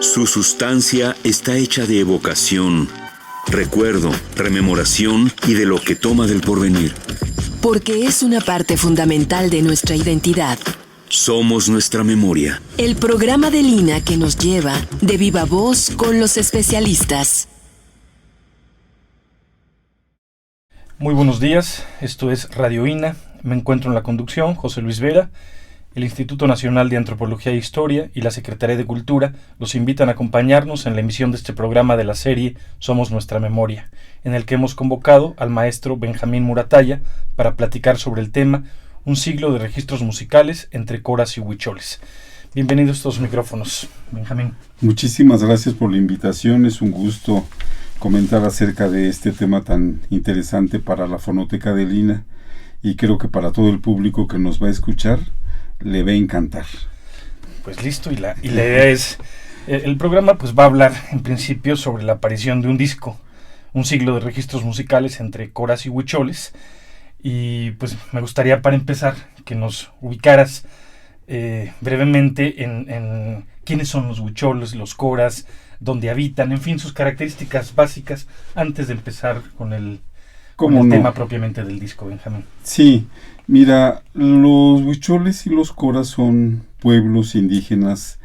Su sustancia está hecha de evocación, recuerdo, rememoración y de lo que toma del porvenir. Porque es una parte fundamental de nuestra identidad. Somos nuestra memoria. El programa de Lina que nos lleva de viva voz con los especialistas. Muy buenos días, esto es Radio INA. Me encuentro en la conducción, José Luis Vera. El Instituto Nacional de Antropología e Historia y la Secretaría de Cultura los invitan a acompañarnos en la emisión de este programa de la serie Somos Nuestra Memoria, en el que hemos convocado al maestro Benjamín Muratalla para platicar sobre el tema Un siglo de registros musicales entre coras y huicholes. Bienvenidos a estos micrófonos, Benjamín. Muchísimas gracias por la invitación, es un gusto comentar acerca de este tema tan interesante para la Fonoteca de Lina y creo que para todo el público que nos va a escuchar le va a encantar. Pues listo, y la idea es, el programa pues va a hablar en principio sobre la aparición de un disco, un siglo de registros musicales entre coras y huicholes, y pues me gustaría para empezar que nos ubicaras brevemente en quiénes son los huicholes, los coras, dónde habitan, en fin, sus características básicas, antes de empezar con el tema propiamente del disco, Benjamín. Sí, mira, los huicholes y los coras son pueblos indígenas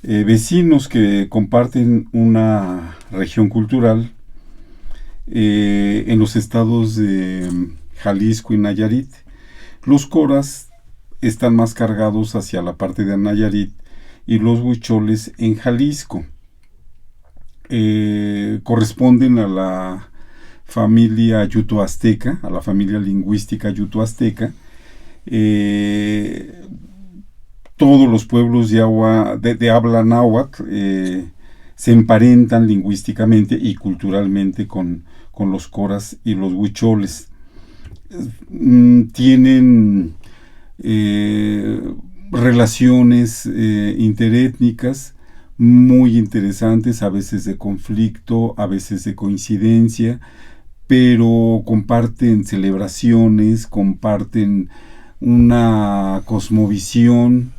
vecinos que comparten una región cultural en los estados de Jalisco y Nayarit. Los coras están más cargados hacia la parte de Nayarit y los huicholes en Jalisco. Corresponden a la familia yuto-azteca, a la familia lingüística yuto-azteca. Todos los pueblos de habla náhuatl se emparentan lingüísticamente y culturalmente con los coras y los huicholes. Tienen relaciones interétnicas muy interesantes, a veces de conflicto, a veces de coincidencia, pero comparten celebraciones, comparten una cosmovisión,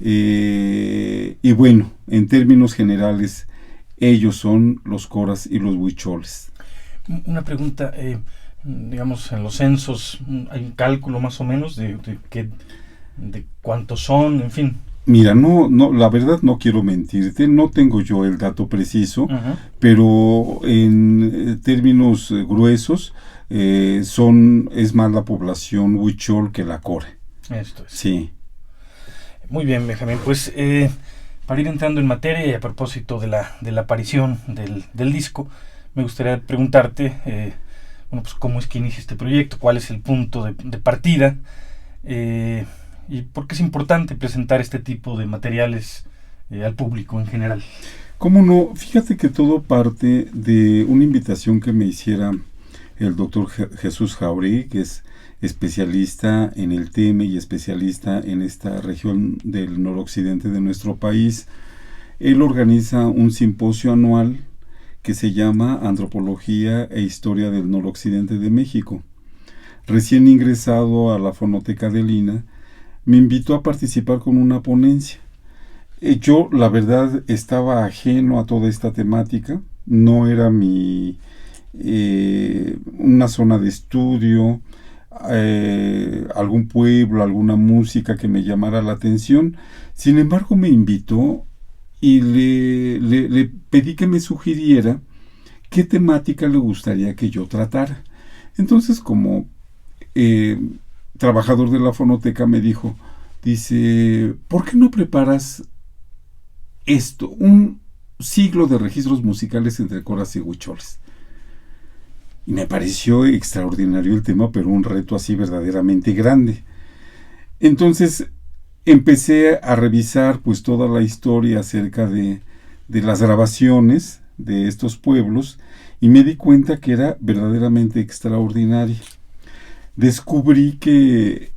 y bueno, en términos generales, ellos son los coras y los huicholes. Una pregunta, digamos, en los censos, ¿hay un cálculo más o menos de cuántos son, en fin? Mira, no, la verdad no quiero mentirte, no tengo yo el dato preciso, pero en términos gruesos es más la población huichol que la cora. Esto es. Sí. Muy bien, Benjamín, pues para ir entrando en materia y a propósito de la aparición del disco, me gustaría preguntarte, pues cómo es que inicia este proyecto, cuál es el punto de partida, y por qué es importante presentar este tipo de materiales al público en general. ¿Cómo no? Fíjate que todo parte de una invitación que me hiciera el doctor Jesús Jauregui, que es especialista en el tema y especialista en esta región del noroccidente de nuestro país. Él organiza un simposio anual que se llama Antropología e Historia del Noroccidente de México. Recién ingresado a la Fonoteca de Lina, me invitó a participar con una ponencia. Yo, la verdad, estaba ajeno a toda esta temática, no era una zona de estudio, algún pueblo, alguna música que me llamara la atención. Sin embargo, me invitó y le pedí que me sugiriera qué temática le gustaría que yo tratara. Entonces, como trabajador de la fonoteca, me dice, ¿por qué no preparas esto? Un siglo de registros musicales entre coras y huicholes. Y me pareció extraordinario el tema, pero un reto así verdaderamente grande. Entonces empecé a revisar pues toda la historia acerca de las grabaciones de estos pueblos y me di cuenta que era verdaderamente extraordinaria. Descubrí que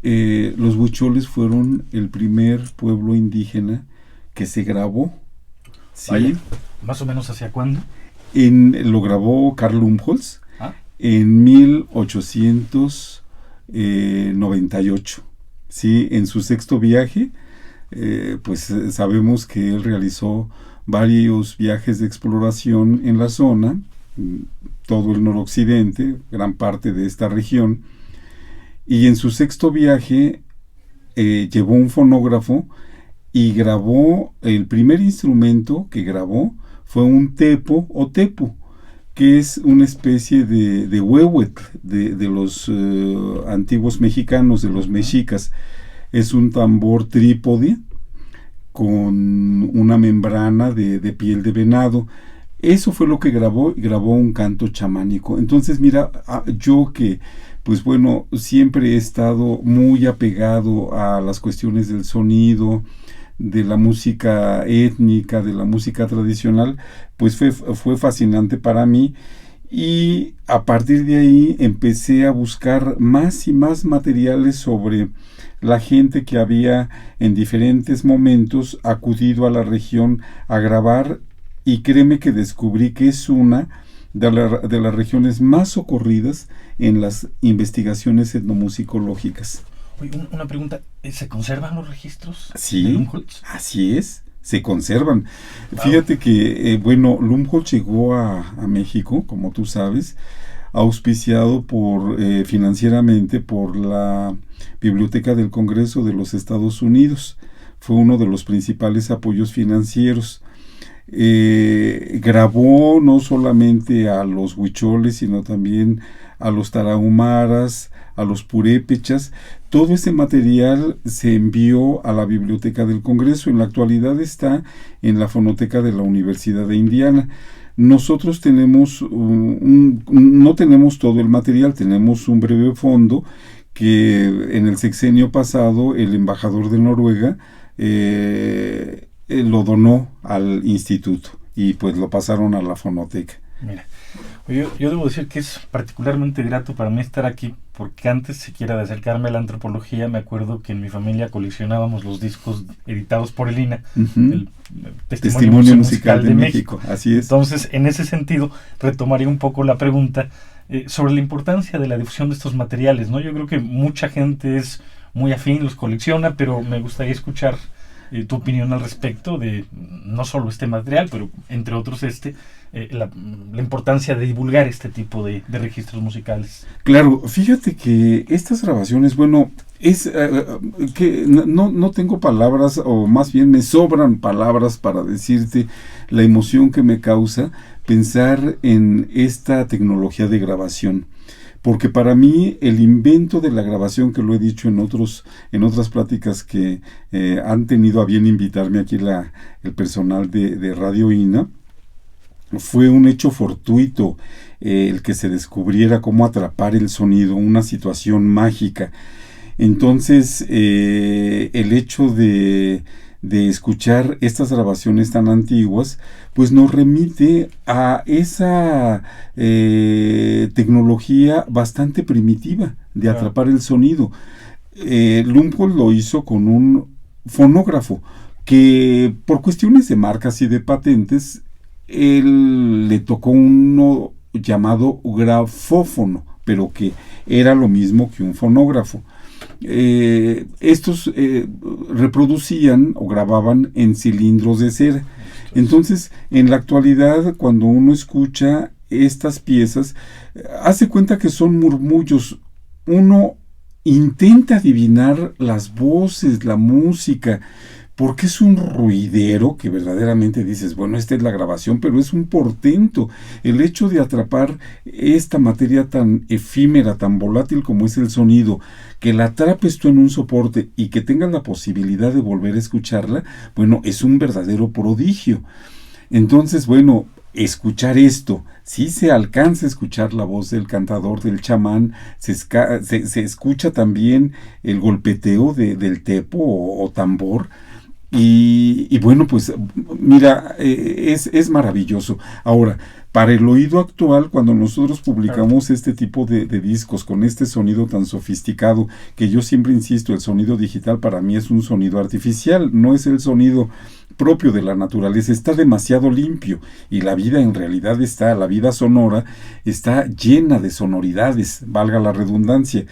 los huicholes fueron el primer pueblo indígena que se grabó. ¿Sí? Vaya, ¿más o menos hacia cuándo? Lo grabó Karl Umholtz en 1898. ¿Sí? En su sexto viaje, pues sabemos que él realizó varios viajes de exploración en la zona, todo el noroccidente, gran parte de esta región, y en su sexto viaje llevó un fonógrafo y grabó, el primer instrumento que grabó fue un tepo o tepu, que es una especie de huehuetl de los antiguos mexicanos, de los mexicas. Es un tambor trípode con una membrana de piel de venado. Eso fue lo que grabó un canto chamánico. Entonces, mira, yo que, pues bueno, siempre he estado muy apegado a las cuestiones del sonido, de la música étnica, de la música tradicional, pues fue fascinante para mí, y a partir de ahí empecé a buscar más y más materiales sobre la gente que había en diferentes momentos acudido a la región a grabar, y créeme que descubrí que es una de las regiones más socorridas en las investigaciones etnomusicológicas. Oye, una pregunta, ¿se conservan los registros? Sí, de Lumholtz? así es, se conservan. Wow. Fíjate que, Lumholtz llegó a México, como tú sabes, auspiciado financieramente por la Biblioteca del Congreso de los Estados Unidos. Fue uno de los principales apoyos financieros. Grabó no solamente a los huicholes, sino también a los tarahumaras, a los purépechas. Todo ese material se envió a la Biblioteca del Congreso. En la actualidad está en la Fonoteca de la Universidad de Indiana. Nosotros tenemos no tenemos todo el material, tenemos un breve fondo que en el sexenio pasado el embajador de Noruega lo donó al instituto, y pues lo pasaron a la fonoteca. Mira, yo debo decir que es particularmente grato para mí estar aquí, porque antes siquiera de acercarme a la antropología, me acuerdo que en mi familia coleccionábamos los discos editados por el INA, el Testimonio Musical de México. Así es. Entonces, en ese sentido, retomaría un poco la pregunta sobre la importancia de la difusión de estos materiales, ¿no? Yo creo que mucha gente es muy afín, los colecciona, pero me gustaría escuchar tu opinión al respecto de no solo este material, pero entre otros la importancia de divulgar este tipo de registros musicales. Claro, fíjate que estas grabaciones, bueno, es que no tengo palabras, o más bien me sobran palabras para decirte la emoción que me causa pensar en esta tecnología de grabación. Porque para mí el invento de la grabación, que lo he dicho en otras pláticas que han tenido a bien invitarme aquí el personal de Radio INA, fue un hecho fortuito el que se descubriera cómo atrapar el sonido, una situación mágica. Entonces, el hecho de escuchar estas grabaciones tan antiguas, pues nos remite a esa tecnología bastante primitiva de atrapar el sonido. Lumholtz lo hizo con un fonógrafo que, por cuestiones de marcas y de patentes, él le tocó uno llamado grafófono, pero que era lo mismo que un fonógrafo. Estos reproducían o grababan en cilindros de cera. Entonces, en la actualidad, cuando uno escucha estas piezas, hace cuenta que son murmullos. Uno intenta adivinar las voces, la música, porque es un ruidero que verdaderamente dices, bueno, esta es la grabación, pero es un portento. El hecho de atrapar esta materia tan efímera, tan volátil como es el sonido, que la atrapes tú en un soporte y que tengas la posibilidad de volver a escucharla, bueno, es un verdadero prodigio. Entonces, bueno, escuchar esto, si se alcanza a escuchar la voz del cantador, del chamán, se escucha también el golpeteo del tepo o tambor. Y bueno, pues mira, es maravilloso. Ahora, para el oído actual, cuando nosotros publicamos este tipo de discos con este sonido tan sofisticado, que yo siempre insisto, el sonido digital para mí es un sonido artificial, no es el sonido propio de la naturaleza, está demasiado limpio, y la vida en realidad la vida sonora está llena de sonoridades, valga la redundancia.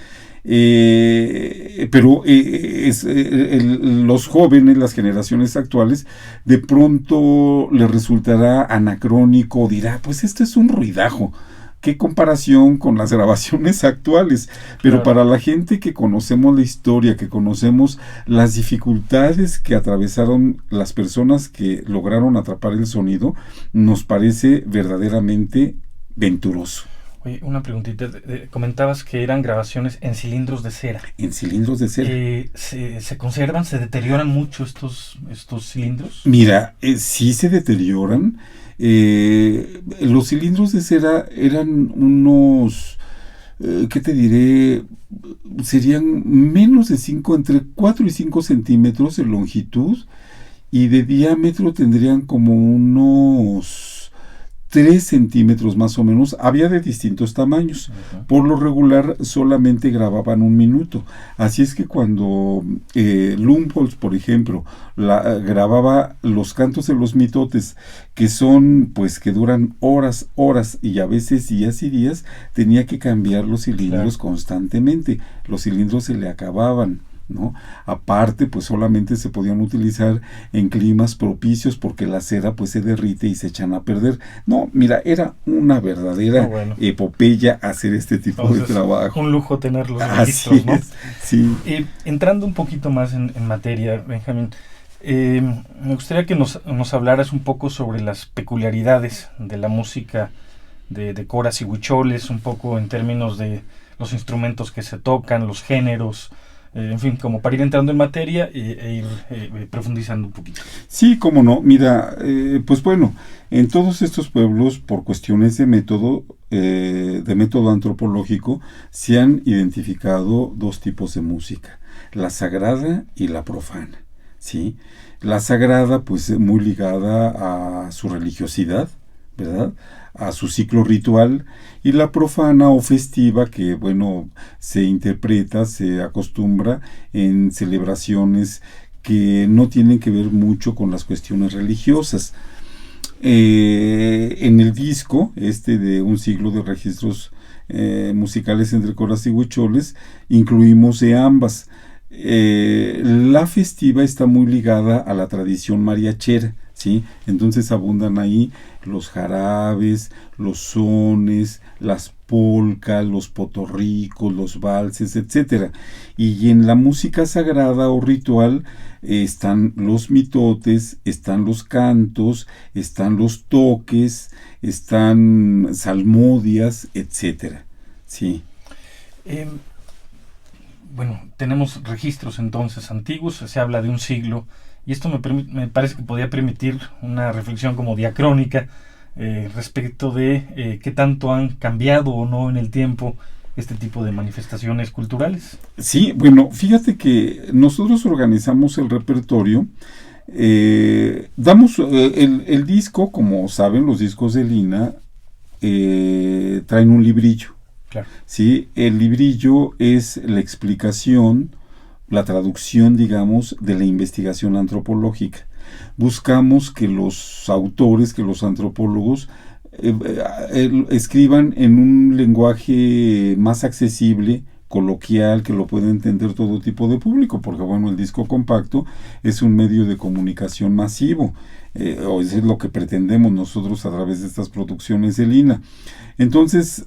Pero los jóvenes, las generaciones actuales, de pronto les resultará anacrónico, dirá, pues esto es un ruidajo. ¿Qué comparación con las grabaciones actuales? Pero Claro. para la gente que conocemos la historia, que conocemos las dificultades que atravesaron las personas que lograron atrapar el sonido, nos parece verdaderamente venturoso. Oye, una preguntita. Comentabas que eran grabaciones en cilindros de cera. En cilindros de cera. ¿Se conservan, se deterioran mucho estos cilindros? Mira, sí se deterioran. Los cilindros de cera eran unos, ¿qué te diré? Serían menos de 5, entre 4 y 5 centímetros de longitud, y de diámetro tendrían como unos 3 centímetros más o menos. Había de distintos tamaños. Uh-huh. Por lo regular solamente grababan 1 minuto. Así es que cuando Lumholtz, por ejemplo, grababa los cantos de los mitotes, que son, pues, que duran horas y a veces días y días, tenía que cambiar los cilindros constantemente. Los cilindros se le acababan, ¿no? Aparte, pues solamente se podían utilizar en climas propicios, porque la cera pues se derrite y se echan a perder. No, mira, era una verdadera epopeya hacer este tipo de trabajo. Un lujo tener los registros, ¿no? Sí. Entrando un poquito más en materia, Benjamín, me gustaría que nos hablaras un poco sobre las peculiaridades de la música de coras y huicholes, un poco en términos de los instrumentos que se tocan, los géneros, en fin, como para ir entrando en materia e ir profundizando un poquito. Sí, cómo no. Mira, pues bueno, en todos estos pueblos, por cuestiones de método antropológico, se han identificado 2 tipos de música: la sagrada y la profana, ¿sí? La sagrada, pues muy ligada a su religiosidad, ¿verdad?, a su ciclo ritual, y la profana o festiva, que bueno, se interpreta, se acostumbra en celebraciones que no tienen que ver mucho con las cuestiones religiosas. En el disco de Un siglo de registros musicales entre coras y huicholes, incluimos de ambas. La festiva está muy ligada a la tradición mariachera, ¿sí? Entonces abundan ahí los jarabes, los sones, las polcas, los potorricos, los valses, etcétera. Y en la música sagrada o ritual están los mitotes, están los cantos, están los toques, están salmodias, etcétera. Sí. Bueno, tenemos registros entonces antiguos, se habla de un siglo, y esto me parece que podría permitir una reflexión como diacrónica respecto de qué tanto han cambiado o no en el tiempo este tipo de manifestaciones culturales. Sí, bueno, fíjate que nosotros organizamos el repertorio, damos el disco, como saben, los discos de Lina traen un librillo. Claro. Sí, el librillo es la explicación, la traducción, digamos, de la investigación antropológica. Buscamos que los autores, que los antropólogos escriban en un lenguaje más accesible, coloquial, que lo pueda entender todo tipo de público, porque bueno, el disco compacto es un medio de comunicación masivo, o es lo que pretendemos nosotros a través de estas producciones de Lina. Entonces,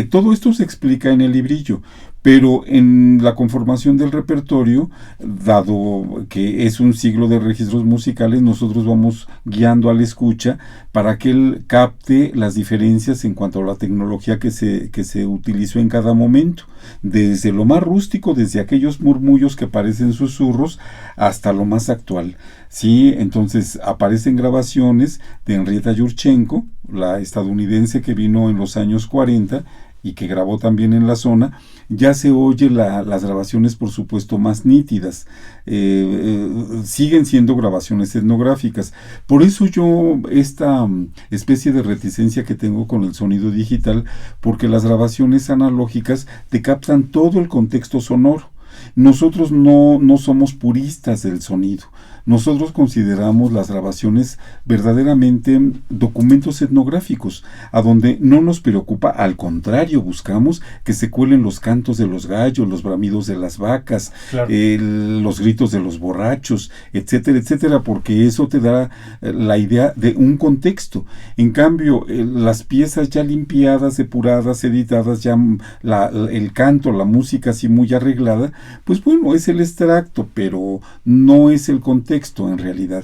todo esto se explica en el librillo, pero en la conformación del repertorio, dado que es un siglo de registros musicales, nosotros vamos guiando al escucha para que él capte las diferencias en cuanto a la tecnología que se utilizó en cada momento, desde lo más rústico, desde aquellos murmullos que parecen susurros, hasta lo más actual. Sí, entonces aparecen grabaciones de Henrietta Yurchenko, la estadounidense que vino en los años 40 y que grabó también en la zona. Ya se oye las grabaciones, por supuesto, más nítidas. Siguen siendo grabaciones etnográficas. Por eso yo esta especie de reticencia que tengo con el sonido digital, porque las grabaciones analógicas te captan todo el contexto sonoro. nosotros no somos puristas del sonido. Nosotros consideramos las grabaciones verdaderamente documentos etnográficos, a donde no nos preocupa, al contrario, buscamos que se cuelen los cantos de los gallos, los bramidos de las vacas, Claro. Los gritos de los borrachos, etcétera, etcétera, porque eso te da la idea de un contexto. En cambio, las piezas ya limpiadas, depuradas, editadas, ya el canto, la música así muy arreglada, pues bueno, es el extracto, pero no es el contexto en realidad.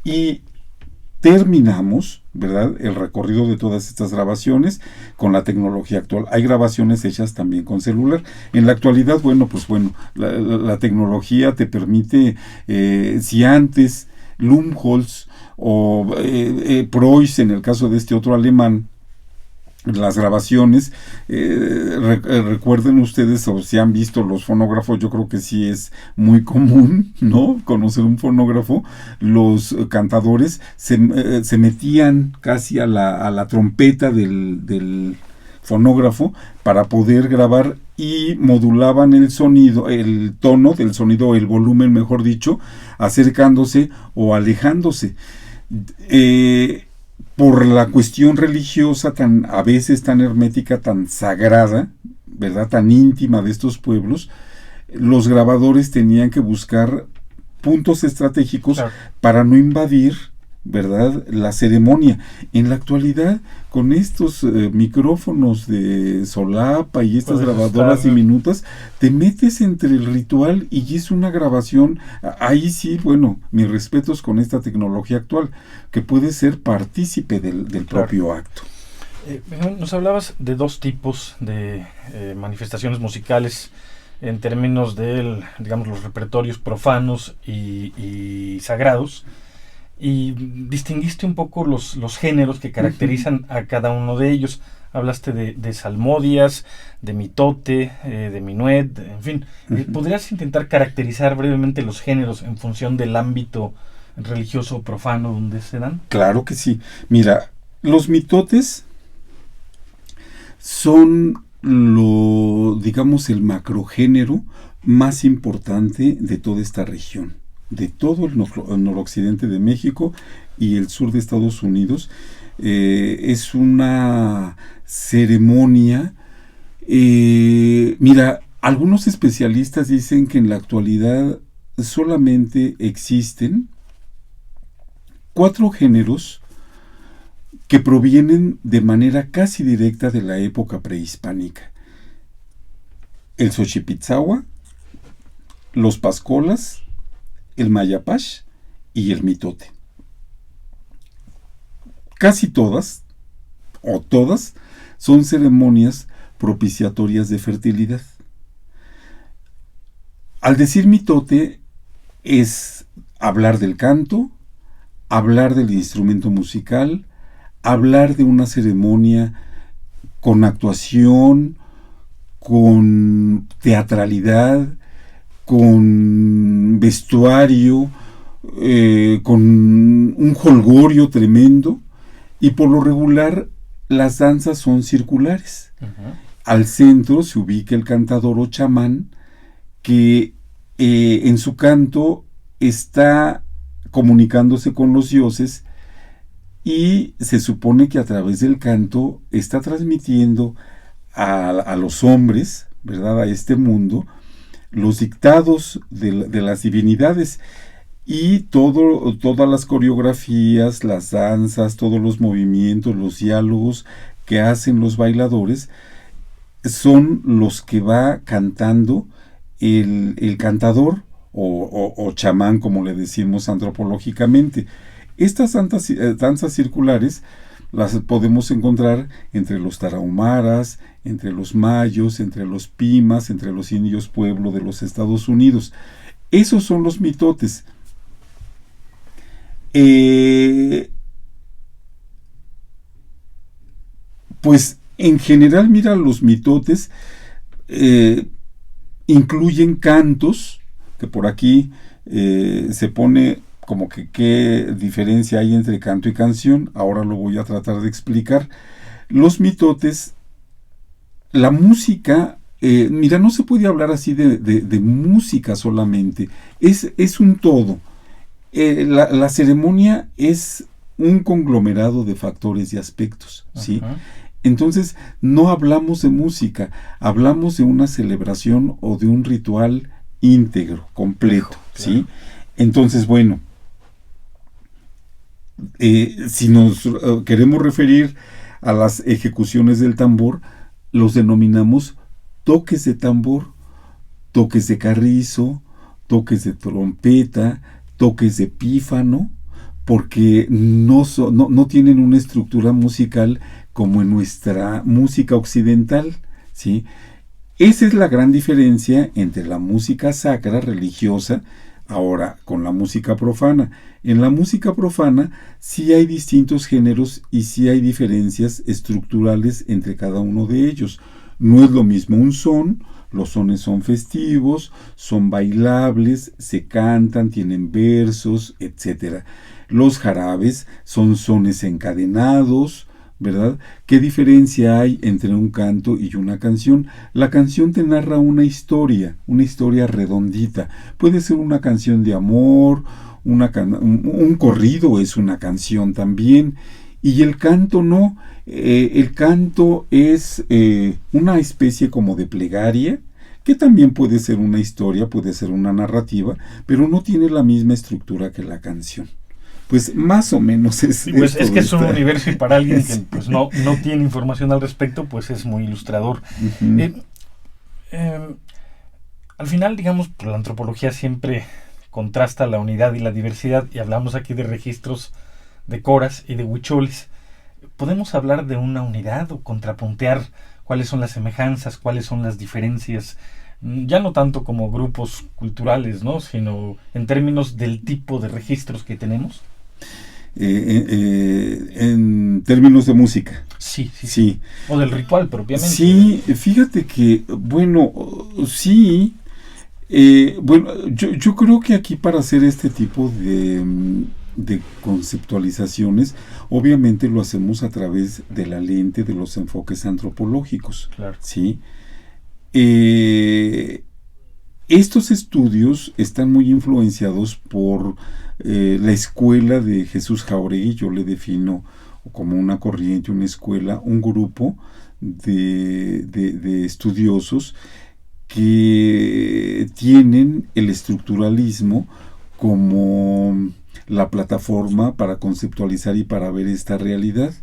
Y terminamos, ¿verdad?, el recorrido de todas estas grabaciones con la tecnología actual. Hay grabaciones hechas también con celular. En la actualidad, la tecnología te permite, si antes Lumholtz o Preuss, en el caso de este otro alemán, las grabaciones, recuerden ustedes, o si han visto los fonógrafos, yo creo que sí es muy común, ¿no?, conocer un fonógrafo. Los cantadores se metían casi a la trompeta del fonógrafo para poder grabar y modulaban el sonido, el tono del sonido, el volumen, mejor dicho, acercándose o alejándose. Por la cuestión religiosa a veces tan hermética, tan sagrada, ¿verdad?, tan íntima de estos pueblos, los grabadores tenían que buscar puntos estratégicos, claro, para no invadir, ¿verdad?, la ceremonia. En la actualidad, con estos micrófonos de solapa y estas grabadoras diminutas, te metes entre el ritual y es una grabación. Ahí sí, bueno, mis respetos con esta tecnología actual, que puede ser partícipe del propio acto. Nos hablabas de dos tipos de manifestaciones musicales en términos de, digamos, los repertorios profanos y sagrados. Y distinguiste un poco los géneros que caracterizan a cada uno de ellos. Hablaste de salmodias, de mitote, de minuet, en fin. ¿Podrías intentar caracterizar brevemente los géneros en función del ámbito religioso o profano donde se dan? Claro que sí. Mira, los mitotes son digamos, el macrogénero más importante de toda esta región, de todo el noroccidente de México y el sur de Estados Unidos. Es una ceremonia. Mira, algunos especialistas dicen que en la actualidad solamente existen 4 géneros que provienen de manera casi directa de la época prehispánica: el Xochipitzahua, los Pascolas, el Mayapash y el mitote. Casi todas, o todas, son ceremonias propiciatorias de fertilidad. Al decir mitote, es hablar del canto, hablar del instrumento musical, hablar de una ceremonia con actuación, con teatralidad, con vestuario, con un jolgorio tremendo, y por lo regular las danzas son circulares. Uh-huh. Al centro se ubica el cantador o chamán, que en su canto está comunicándose con los dioses, y se supone que a través del canto está transmitiendo a los hombres, ¿verdad?, a este mundo, los dictados de las divinidades. Y todas las coreografías, las danzas, todos los movimientos, los diálogos que hacen los bailadores son los que va cantando el cantador o chamán, como le decimos antropológicamente. Estas danzas circulares las podemos encontrar entre los tarahumaras, entre los mayos, entre los pimas, entre los indios pueblo de los Estados Unidos. Esos son los mitotes. Pues en general, mira, los mitotes incluyen cantos, que por aquí se pone como que qué diferencia hay entre canto y canción. Ahora lo voy a tratar de explicar. Los mitotes, la música mira, no se puede hablar así de música solamente, es un todo. La ceremonia es un conglomerado de factores y aspectos, ¿sí? Ajá. Entonces, no hablamos de música, hablamos de una celebración o de un ritual íntegro, completo, Claro. ¿sí? Entonces, bueno, si nos queremos referir a las ejecuciones del tambor, los denominamos toques de tambor, toques de carrizo, toques de trompeta, toques de pífano, porque no tienen una estructura musical como en nuestra música occidental, ¿sí? Esa es la gran diferencia entre la música sacra, religiosa, ahora con la música profana. En la música profana sí hay distintos géneros y sí hay diferencias estructurales entre cada uno de ellos. No es lo mismo un son, los sones son festivos, son bailables, se cantan, tienen versos, etc. Los jarabes son sones encadenados, ¿verdad? ¿Qué diferencia hay entre un canto y una canción? La canción te narra una historia redondita. Puede ser una canción de amor, un corrido es una canción también, y el canto no. El canto es una especie como de plegaria, que también puede ser una historia, puede ser una narrativa, pero no tiene la misma estructura que la canción. Pues más o menos es... Sí, pues es que es un universo, y para alguien que pues no tiene información al respecto, pues es muy ilustrador. Uh-huh. Al final, digamos, pues la antropología siempre contrasta la unidad y la diversidad, y hablamos aquí de registros de coras y de huicholes. ¿Podemos hablar de una unidad o contrapuntear cuáles son las semejanzas, cuáles son las diferencias? Ya no tanto como grupos culturales, ¿no?, sino en términos del tipo de registros que tenemos. En términos de música. Sí. O del ritual propiamente. Sí, fíjate que, bueno, sí. Yo creo que aquí para hacer este tipo de conceptualizaciones, obviamente lo hacemos a través de la lente de los enfoques antropológicos. Claro. ¿Sí? Estos estudios están muy influenciados por la escuela de Jesús Jauregui. Yo le defino como una corriente, una escuela, un grupo de estudiosos que tienen el estructuralismo como la plataforma para conceptualizar y para ver esta realidad.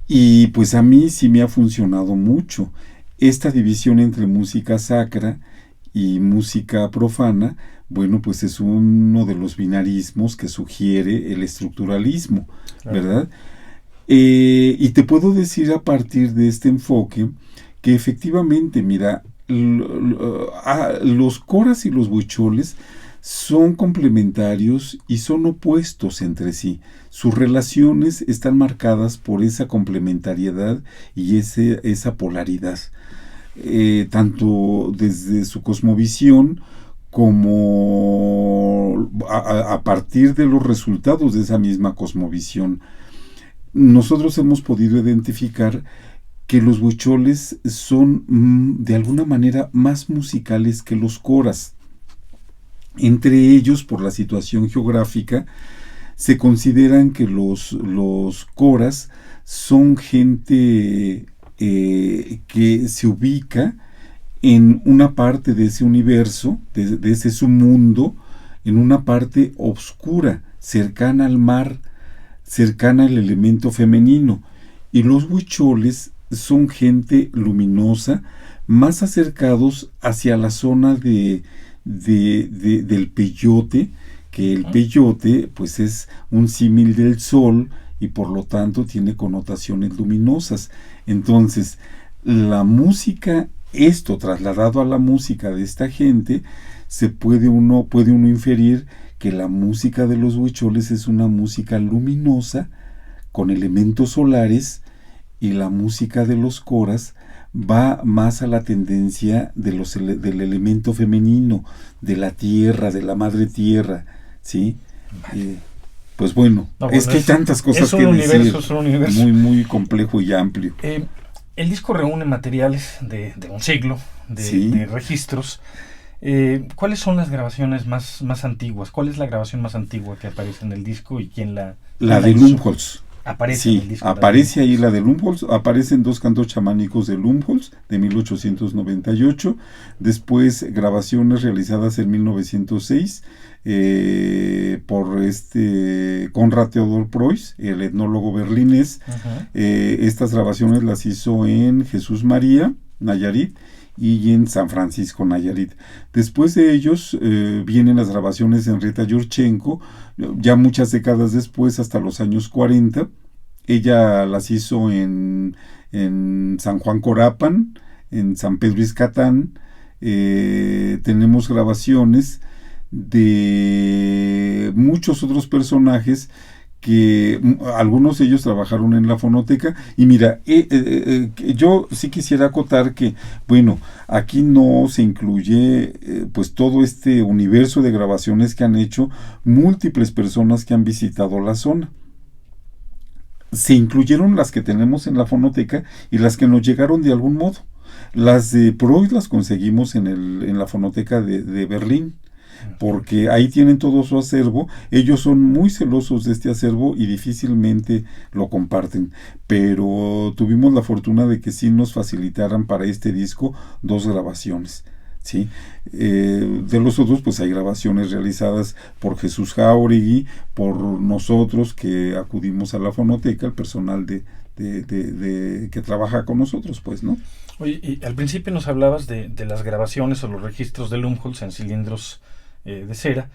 Y pues a mí sí me ha funcionado mucho. Esta división entre música sacra y música profana, bueno, pues es uno de los binarismos que sugiere el estructuralismo, ¿verdad? Y te puedo decir a partir de este enfoque que efectivamente, mira, los coras y los huicholes son complementarios y son opuestos entre sí. Sus relaciones están marcadas por esa complementariedad y esa polaridad. Tanto desde su cosmovisión como a partir de los resultados de esa misma cosmovisión. Nosotros hemos podido identificar que los huicholes son de alguna manera más musicales que los coras. Entre ellos, por la situación geográfica, se consideran que los coras son gente que se ubica en una parte de ese universo, de ese submundo, en una parte oscura, cercana al mar, cercana al elemento femenino. Y los huicholes son gente luminosa, más acercados hacia la zona del peyote, que el peyote pues es un símil del sol y por lo tanto tiene connotaciones luminosas. Entonces, la música, esto trasladado a la música de esta gente, puede uno inferir que la música de los huicholes es una música luminosa con elementos solares, y la música de los coras va más a la tendencia del elemento femenino, de la tierra, de la madre tierra, ¿sí? Pues bueno, es que hay tantas cosas que decir. Es un universo muy, muy complejo y amplio. El disco reúne materiales de un siglo, Sí. de registros. ¿Cuáles son las grabaciones más antiguas? ¿Cuál es la grabación más antigua que aparece en el disco y quién La quién de hizo? Lumholtz. Aparece en Sí, el disco. aparece ahí la de Lumholtz, aparecen 2 cantos chamánicos de Lumholtz de 1898, después grabaciones realizadas en 1906 por Konrad Theodor Preuss, el etnólogo berlinés. Ajá. Estas grabaciones las hizo en Jesús María, Nayarit, y en San Francisco, Nayarit. Después de ellos vienen las grabaciones de Henrietta Yurchenko, ya muchas décadas después, hasta los años 40. Ella las hizo en San Juan Corapan, en San Pedro Izcatán. Tenemos grabaciones de muchos otros personajes que algunos de ellos trabajaron en la fonoteca. Y mira, yo sí quisiera acotar que, bueno, aquí no se incluye pues todo este universo de grabaciones que han hecho múltiples personas que han visitado la zona. Se incluyeron las que tenemos en la fonoteca y las que nos llegaron de algún modo. Las de Preuss las conseguimos en la fonoteca de Berlín, porque ahí tienen todo su acervo. Ellos son muy celosos de este acervo y difícilmente lo comparten, pero tuvimos la fortuna de que sí nos facilitaran para este disco 2 grabaciones, ¿sí? De los otros pues hay grabaciones realizadas por Jesús Jauregui, por nosotros que acudimos a la fonoteca, el personal que trabaja con nosotros, pues, ¿no? Oye, y al principio nos hablabas de las grabaciones o los registros de Lumholtz en cilindros de cera.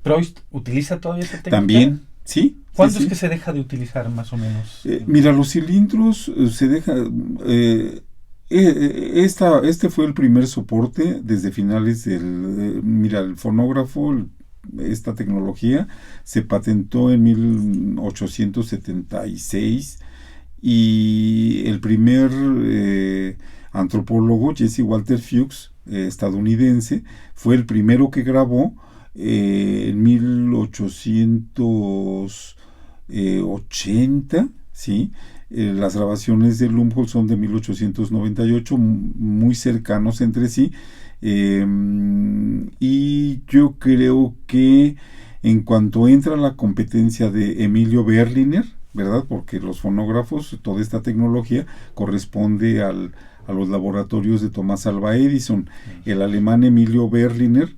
¿Preuss utiliza todavía esa técnica? También, sí. ¿Cuándo sí, es sí. que se deja de utilizar más o menos? Mira, los cilindros se deja... este fue el primer soporte desde finales del... mira, el fonógrafo, esta tecnología, se patentó en 1876 y el primer antropólogo, Jesse Walter Fuchs, estadounidense, fue el primero que grabó en 1880, ¿sí? Las grabaciones de Lumholtz son de 1898, muy cercanos entre sí, y yo creo que en cuanto entra la competencia de Emilio Berliner, ¿verdad? Porque los fonógrafos, toda esta tecnología corresponde a los laboratorios de Thomas Alva Edison. El alemán Emilio Berliner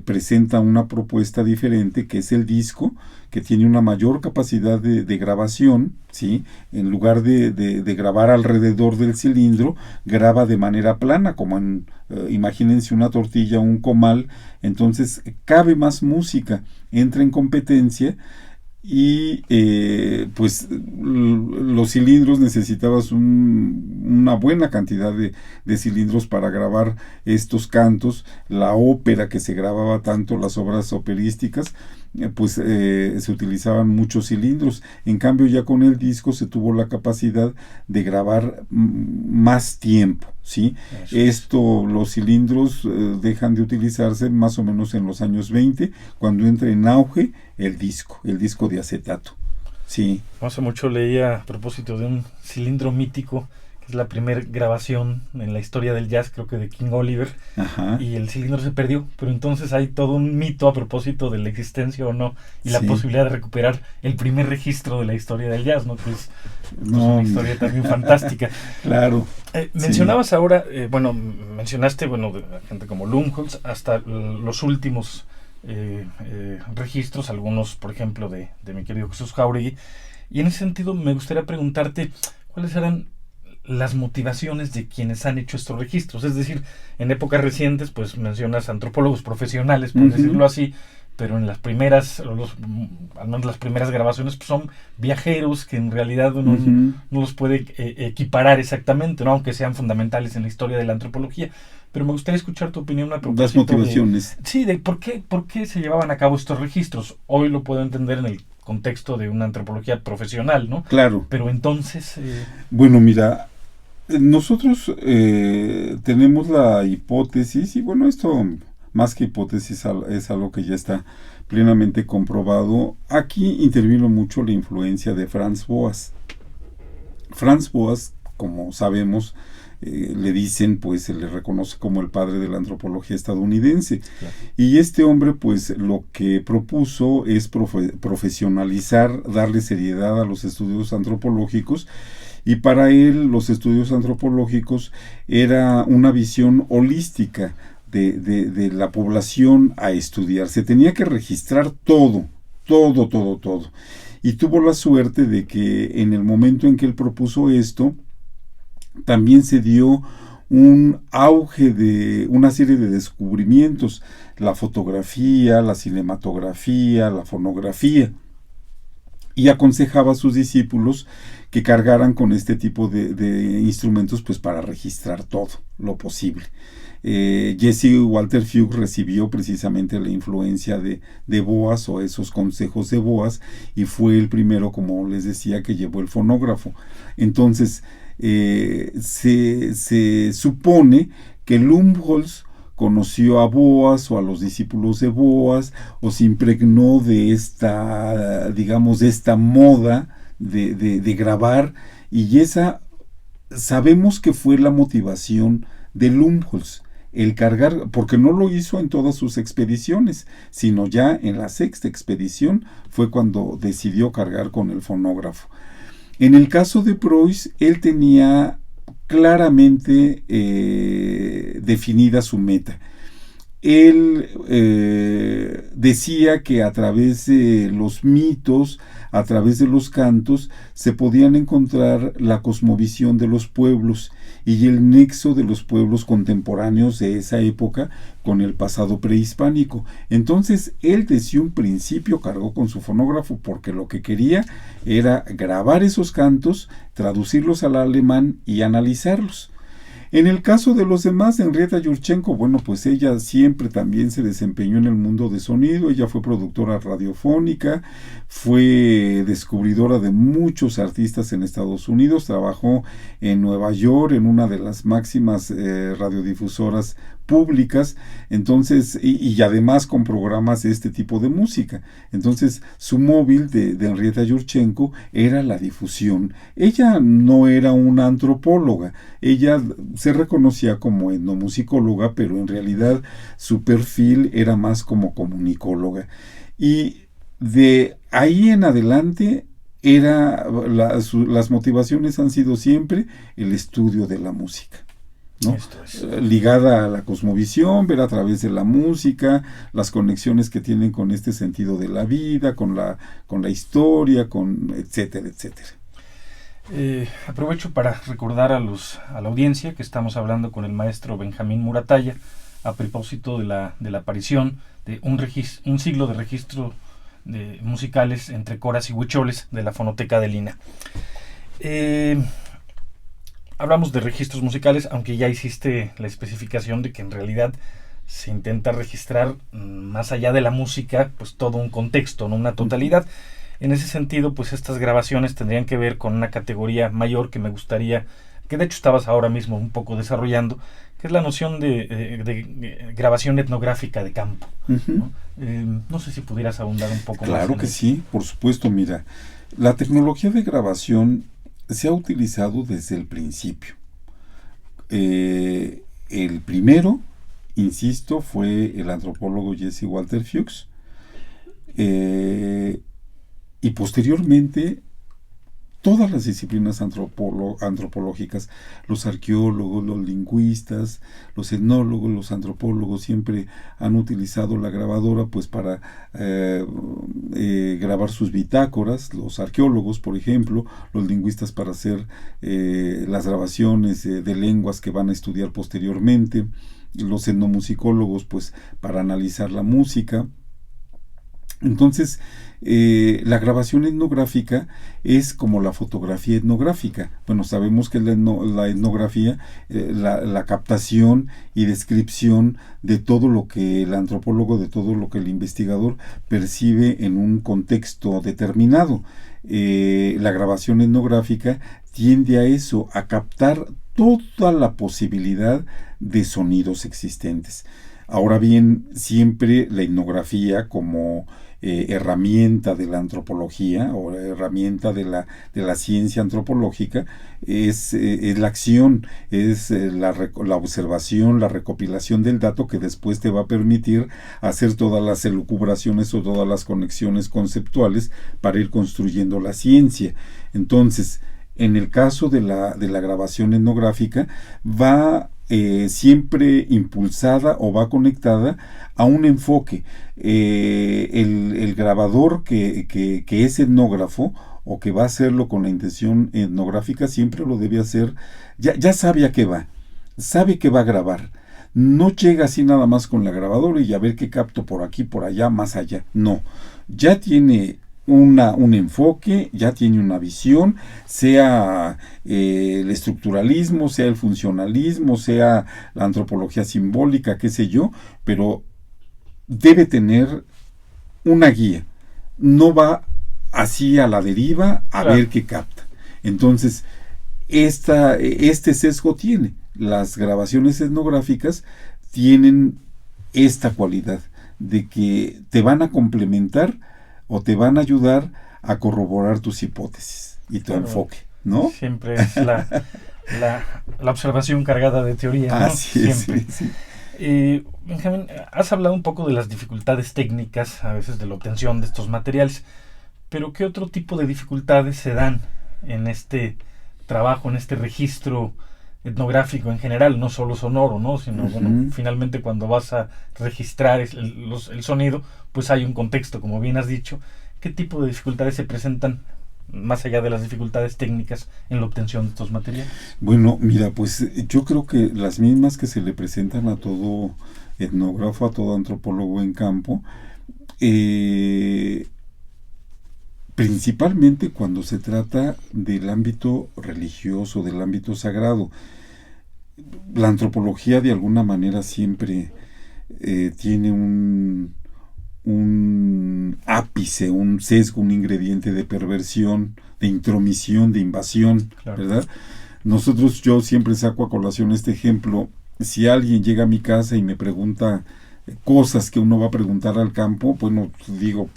presenta una propuesta diferente, que es el disco, que tiene una mayor capacidad de grabación, ¿sí? En lugar de grabar alrededor del cilindro, graba de manera plana, como imagínense una tortilla o un comal. Entonces cabe más música, entra en competencia. Y pues los cilindros, necesitabas una buena cantidad de cilindros para grabar estos cantos. La ópera que se grababa tanto, las obras operísticas, pues se utilizaban muchos cilindros. En cambio, ya con el disco se tuvo la capacidad de grabar más tiempo, ¿sí? Los cilindros dejan de utilizarse más o menos en los años 20, cuando entra en auge el disco de acetato, sí. Hace mucho leía a propósito de un cilindro mítico, que es la primera grabación en la historia del jazz, creo que de King Oliver. Ajá. Y el cilindro se perdió, pero entonces hay todo un mito a propósito de la existencia o no, y la posibilidad de recuperar el primer registro de la historia del jazz, ¿no? Que es una historia también fantástica. Claro. Mencionabas ahora, mencionaste, de gente como Lumholtz, hasta los últimos registros, algunos, por ejemplo, de mi querido Jesús Jauregui. Y en ese sentido me gustaría preguntarte cuáles eran las motivaciones de quienes han hecho estos registros. Es decir, en épocas recientes, pues mencionas antropólogos profesionales, por decirlo así, pero en las primeras, al menos las primeras grabaciones, pues son viajeros que en realidad uno no los puede equiparar exactamente, ¿no? Aunque sean fundamentales en la historia de la antropología. Pero me gustaría escuchar tu opinión a propósito las motivaciones. de por qué se llevaban a cabo estos registros. Hoy lo puedo entender en el contexto de una antropología profesional, ¿no? Claro. Pero entonces... Bueno, mira, nosotros tenemos la hipótesis, y bueno, esto más que hipótesis es algo que ya está plenamente comprobado. Aquí intervino mucho la influencia de Franz Boas. Franz Boas como sabemos, le dicen, pues se le reconoce como el padre de la antropología estadounidense. Claro. Y este hombre, pues lo que propuso es profesionalizar, darle seriedad a los estudios antropológicos, y para él los estudios antropológicos era una visión holística de la población a estudiar. Se tenía que registrar todo. Y tuvo la suerte de que en el momento en que él propuso esto, también se dio un auge de una serie de descubrimientos: la fotografía, la cinematografía, la fonografía, y aconsejaba a sus discípulos que cargaran con este tipo de instrumentos, pues para registrar todo lo posible. Jesse Walter Hughes recibió precisamente la influencia de Boas, o esos consejos de Boas, y fue el primero, como les decía, que llevó el fonógrafo. Entonces se supone que Lumholtz conoció a Boas o a los discípulos de Boas, o se impregnó de esta, digamos, de esta moda de grabar, y esa sabemos que fue la motivación de Lumholtz, el cargar, porque no lo hizo en todas sus expediciones, sino ya en la sexta expedición fue cuando decidió cargar con el fonógrafo. En el caso de Preuss, él tenía claramente definida su meta. Él decía que a través de los mitos, a través de los cantos, se podían encontrar la cosmovisión de los pueblos y el nexo de los pueblos contemporáneos de esa época con el pasado prehispánico. Entonces él desde un principio cargó con su fonógrafo, porque lo que quería era grabar esos cantos, traducirlos al alemán y analizarlos. En el caso de los demás, Henrietta Yurchenko, bueno, pues ella siempre también se desempeñó en el mundo de sonido. Ella fue productora radiofónica, fue descubridora de muchos artistas en Estados Unidos, trabajó en Nueva York, en una de las máximas radiodifusoras públicas, entonces, y además con programas de este tipo de música. Entonces, su móvil de Henrietta Yurchenko era la difusión. Ella no era una antropóloga, ella se reconocía como etnomusicóloga, pero en realidad su perfil era más como comunicóloga. Y de ahí en adelante las motivaciones han sido siempre el estudio de la música, ¿no? Ligada a la cosmovisión, ver a través de la música las conexiones que tienen con este sentido de la vida, con la historia, con etcétera, etcétera. Aprovecho para recordar a la audiencia que estamos hablando con el maestro Benjamín Muratalla a propósito de la aparición de un siglo de registro de musicales entre coras y huicholes de la Fonoteca de Lina. Hablamos de registros musicales, aunque ya hiciste la especificación de que en realidad se intenta registrar, más allá de la música, pues todo un contexto, no una totalidad. En ese sentido, pues estas grabaciones tendrían que ver con una categoría mayor que me gustaría, que de hecho estabas ahora mismo un poco desarrollando, que es la noción de grabación etnográfica de campo, ¿no? No sé si pudieras ahondar un poco más. Claro que sí, por supuesto. Mira, la tecnología de grabación se ha utilizado desde el principio. El primero, insisto, fue el antropólogo Jesse Walter Hughes, y posteriormente todas las disciplinas antropológicas, los arqueólogos, los lingüistas, los etnólogos, los antropólogos, siempre han utilizado la grabadora pues para grabar sus bitácoras. Los arqueólogos, por ejemplo, los lingüistas para hacer las grabaciones de lenguas que van a estudiar posteriormente, los etnomusicólogos pues para analizar la música. Entonces, la grabación etnográfica es como la fotografía etnográfica. Bueno, sabemos que la etnografía, la captación y descripción de todo lo que el antropólogo, de todo lo que el investigador percibe en un contexto determinado. La grabación etnográfica tiende a eso, a captar toda la posibilidad de sonidos existentes. Ahora bien, siempre la etnografía, como herramienta de la antropología o herramienta de la ciencia antropológica, es la acción, es la observación, la recopilación del dato que después te va a permitir hacer todas las elucubraciones o todas las conexiones conceptuales para ir construyendo la ciencia. Entonces, en el caso de la grabación etnográfica, va siempre impulsada o va conectada a un enfoque. El grabador que es etnógrafo o que va a hacerlo con la intención etnográfica siempre lo debe hacer, ya sabe a qué va, sabe que va a grabar. No llega así nada más con la grabadora y a ver qué capto por aquí, por allá, más allá. No, ya tiene un enfoque, ya tiene una visión, sea el estructuralismo, sea el funcionalismo, sea la antropología simbólica, qué sé yo, pero debe tener una guía. No va así a la deriva a ver qué capta. Entonces, este sesgo tiene. Las grabaciones etnográficas tienen esta cualidad de que te van a complementar o te van a ayudar a corroborar tus hipótesis y tu enfoque, ¿no? Siempre es la observación cargada de teoría, ¿no? Así es, siempre. sí. Benjamín, has hablado un poco de las dificultades técnicas, a veces de la obtención de estos materiales, pero ¿qué otro tipo de dificultades se dan en este trabajo, en este registro etnográfico en general, no solo sonoro, ¿no? Sino, bueno, finalmente cuando vas a registrar el sonido, pues hay un contexto, como bien has dicho. ¿Qué tipo de dificultades se presentan, más allá de las dificultades técnicas, en la obtención de estos materiales? Bueno, mira, pues yo creo que las mismas que se le presentan a todo etnógrafo, a todo antropólogo en campo, principalmente cuando se trata del ámbito religioso, del ámbito sagrado. La antropología de alguna manera siempre tiene un ápice, un sesgo, un ingrediente de perversión, de intromisión, de invasión, claro, ¿verdad? Yo siempre saco a colación este ejemplo. Si alguien llega a mi casa y me pregunta cosas que uno va a preguntar al campo, bueno, digo,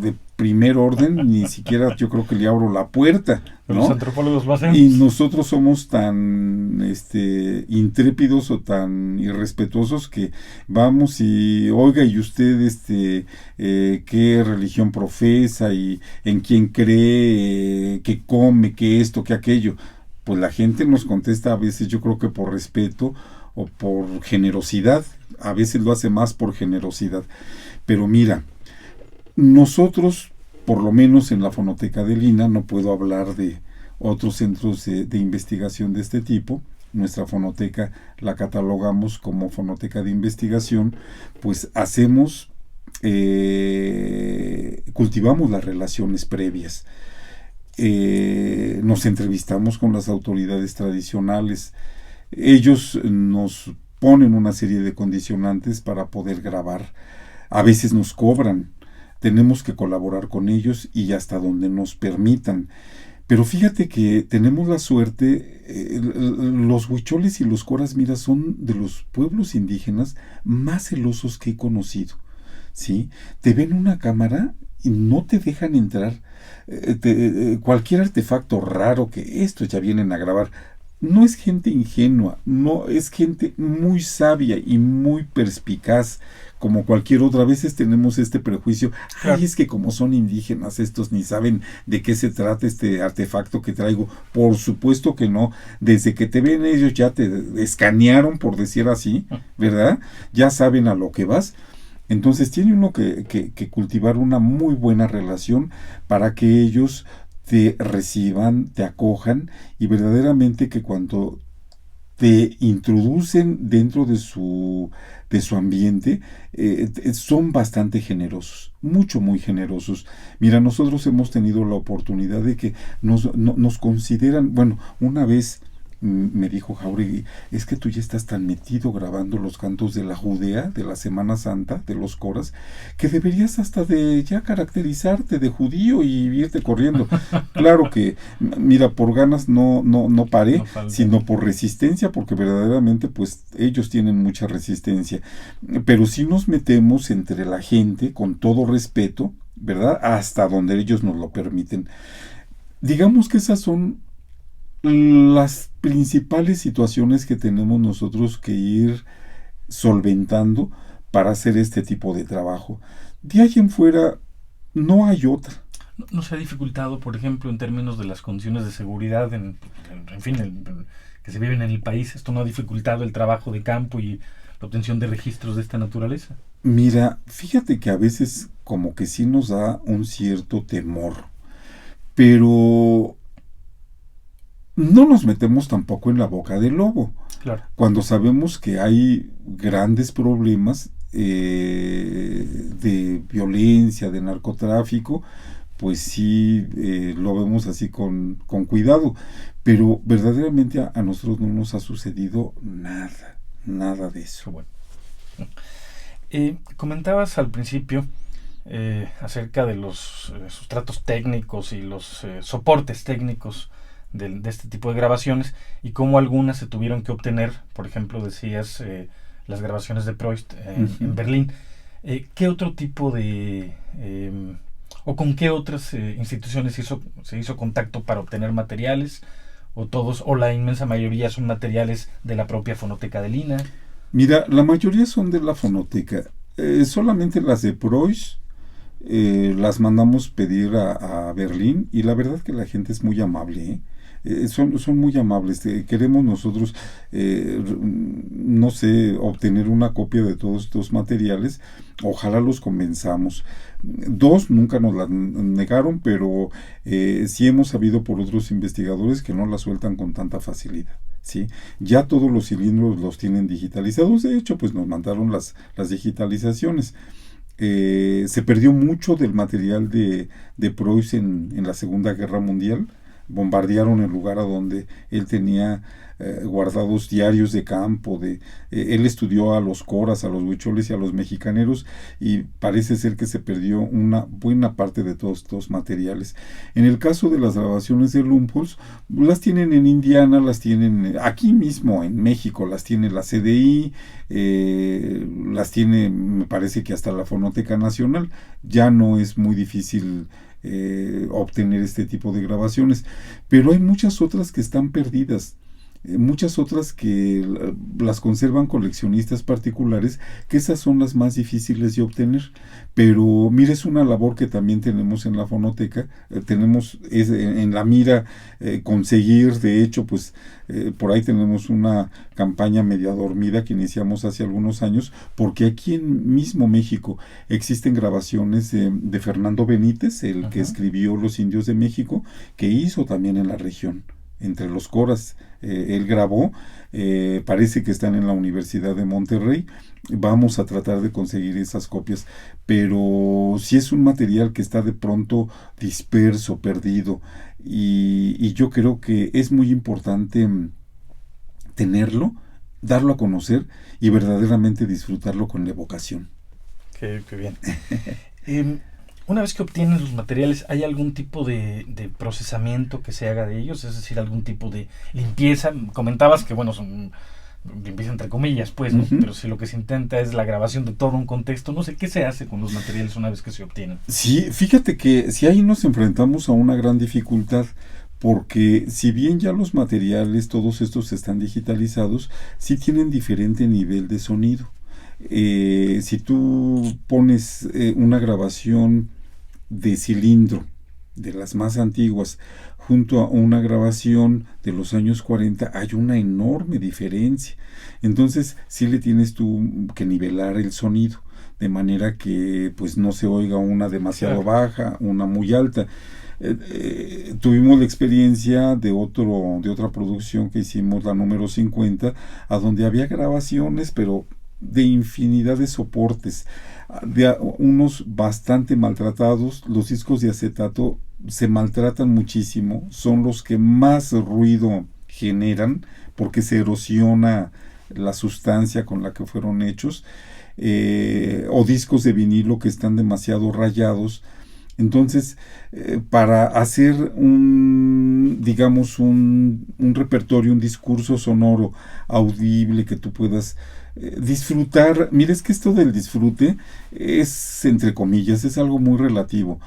de primer orden, ni siquiera yo creo que le abro la puerta, ¿no? Los antropólogos lo hacen. Y nosotros somos tan intrépidos o tan irrespetuosos que vamos y, oiga, ¿y usted qué religión profesa y en quién cree, qué come, qué esto, qué aquello? Pues la gente nos contesta a veces, yo creo que por respeto o por generosidad, a veces lo hace más por generosidad. Pero mira, nosotros, por lo menos en la Fonoteca del INAH, no puedo hablar de otros centros de investigación de este tipo. Nuestra fonoteca la catalogamos como fonoteca de investigación, pues cultivamos las relaciones previas. Nos entrevistamos con las autoridades tradicionales. Ellos nos ponen una serie de condicionantes para poder grabar. A veces nos cobran. Tenemos que colaborar con ellos y hasta donde nos permitan. Pero fíjate que tenemos la suerte, los huicholes y los coras, mira, son de los pueblos indígenas más celosos que he conocido, ¿sí? Te ven una cámara y no te dejan entrar. Cualquier artefacto raro que estos ya vienen a grabar. No es gente ingenua, no, es gente muy sabia y muy perspicaz, como cualquier otra. A veces tenemos este prejuicio, ay, es que como son indígenas, estos ni saben de qué se trata este artefacto que traigo. Por supuesto que no, desde que te ven ellos ya te escanearon, por decir así, ¿verdad? Ya saben a lo que vas. Entonces tiene uno que cultivar una muy buena relación para que ellos te reciban, te acojan, y verdaderamente que cuando te introducen dentro de su ambiente, son bastante generosos, muy generosos. Mira, nosotros hemos tenido la oportunidad de que nos consideran, bueno, una vez Me dijo Jauregui, es que tú ya estás tan metido grabando los cantos de la Judea, de la Semana Santa, de los coras, que deberías hasta de ya caracterizarte de judío y irte corriendo. Claro que, mira, por ganas no paré, sino por resistencia, porque verdaderamente pues ellos tienen mucha resistencia. Pero sí nos metemos entre la gente con todo respeto, ¿verdad? Hasta donde ellos nos lo permiten. Digamos que esas son las principales situaciones que tenemos nosotros que ir solventando para hacer este tipo de trabajo. De ahí en fuera no hay otra. ¿No se ha dificultado, por ejemplo, en términos de las condiciones de seguridad, en fin, que se viven en el país? ¿Esto no ha dificultado el trabajo de campo y la obtención de registros de esta naturaleza? Mira, fíjate que a veces como que sí nos da un cierto temor, pero no nos metemos tampoco en la boca del lobo. Claro. Cuando sabemos que hay grandes problemas de violencia, de narcotráfico, pues sí lo vemos así con cuidado. Pero verdaderamente a nosotros no nos ha sucedido nada de eso. Bueno. Comentabas al principio acerca de los sustratos técnicos y los soportes técnicos de este tipo de grabaciones y cómo algunas se tuvieron que obtener. Por ejemplo, decías las grabaciones de Proist en Berlín. ¿Qué otro tipo de o con qué otras instituciones se hizo contacto para obtener materiales? ¿O todos o la inmensa mayoría son materiales de la propia Fonoteca de Lina? Mira, la mayoría son de la Fonoteca. Solamente las de Proist las mandamos pedir a Berlín, y la verdad que la gente es muy amable, son muy amables. Queremos nosotros, no sé, obtener una copia de todos estos materiales. Ojalá los convenzamos. 2 nunca nos la negaron, pero sí hemos sabido por otros investigadores que no la sueltan con tanta facilidad. ¿Sí? Ya todos los cilindros los tienen digitalizados. De hecho, pues nos mandaron las digitalizaciones. Se perdió mucho del material de Preuss en la Segunda Guerra Mundial. Bombardearon el lugar a donde él tenía guardados diarios de campo. Él estudió a los coras, a los huicholes y a los mexicaneros, y parece ser que se perdió una buena parte de todos estos materiales. En el caso de las grabaciones de Lumpos, las tienen en Indiana, las tienen aquí mismo en México, las tiene la CDI, las tiene, me parece que hasta la Fonoteca Nacional. Ya no es muy difícil obtener este tipo de grabaciones, pero hay muchas otras que están perdidas, muchas otras que las conservan coleccionistas particulares, que esas son las más difíciles de obtener. Pero mira, es una labor que también tenemos en la Fonoteca, tenemos en la mira conseguir. De hecho, pues por ahí tenemos una campaña media dormida que iniciamos hace algunos años, porque aquí en mismo México existen grabaciones de Fernando Benítez, el que escribió Los Indios de México, que hizo también en la región, entre los coras. Él grabó, parece que están en la Universidad de Monterrey. Vamos a tratar de conseguir esas copias, pero sí es un material que está de pronto disperso, perdido, y yo creo que es muy importante tenerlo, darlo a conocer y verdaderamente disfrutarlo con la evocación. Qué bien. Una vez que obtienes los materiales, ¿hay algún tipo de procesamiento que se haga de ellos? Es decir, algún tipo de limpieza. Comentabas que, bueno, son limpieza entre comillas, pues, ¿no? Pero si lo que se intenta es la grabación de todo un contexto, no sé, ¿qué se hace con los materiales una vez que se obtienen? Sí, fíjate que si ahí nos enfrentamos a una gran dificultad, porque si bien ya los materiales, todos estos están digitalizados, sí tienen diferente nivel de sonido. Si tú pones una grabación de cilindro, de las más antiguas, junto a una grabación de los años 40, hay una enorme diferencia. Entonces sí le tienes tú que nivelar el sonido, de manera que pues no se oiga una demasiado baja, una muy alta. Tuvimos la experiencia de otra producción que hicimos, la número 50, a donde había grabaciones, pero de infinidad de soportes, de unos bastante maltratados. Los discos de acetato se maltratan muchísimo, son los que más ruido generan porque se erosiona la sustancia con la que fueron hechos, o discos de vinilo que están demasiado rayados. Entonces, para hacer digamos, un repertorio, un discurso sonoro audible que tú puedas disfrutar. Mira, es que esto del disfrute es, entre comillas, es algo muy relativo.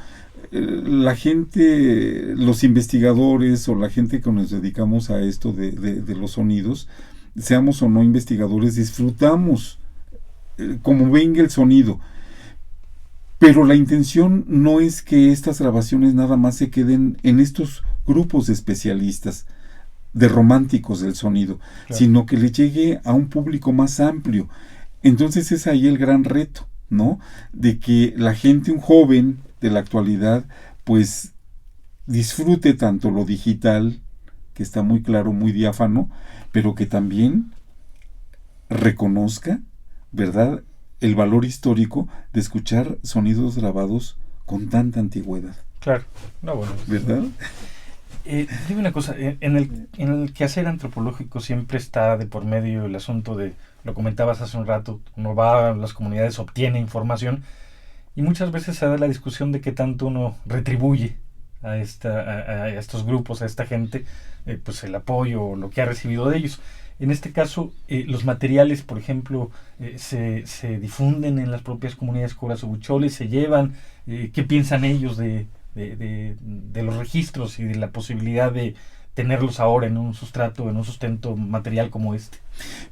La gente, los investigadores o la gente que nos dedicamos a esto de los sonidos, seamos o no investigadores, disfrutamos como venga el sonido. Pero la intención no es que estas grabaciones nada más se queden en estos grupos de especialistas, de románticos del sonido, claro, sino que le llegue a un público más amplio. Entonces es ahí el gran reto, ¿no? De que la gente, un joven de la actualidad, pues disfrute tanto lo digital, que está muy claro, muy diáfano, pero que también reconozca, ¿verdad?, el valor histórico de escuchar sonidos grabados con tanta antigüedad. Claro, no, bueno, ¿verdad? Dime una cosa, en el quehacer antropológico siempre está de por medio el asunto de, lo comentabas hace un rato, uno va a las comunidades, obtiene información, y muchas veces se da la discusión de qué tanto uno retribuye a estos grupos, a esta gente, pues el apoyo o lo que ha recibido de ellos. En este caso, los materiales, por ejemplo, se difunden en las propias comunidades coras o huicholes, se llevan. ¿Qué piensan ellos de los registros y de la posibilidad de tenerlos ahora en un sustrato, en un sustento material como este?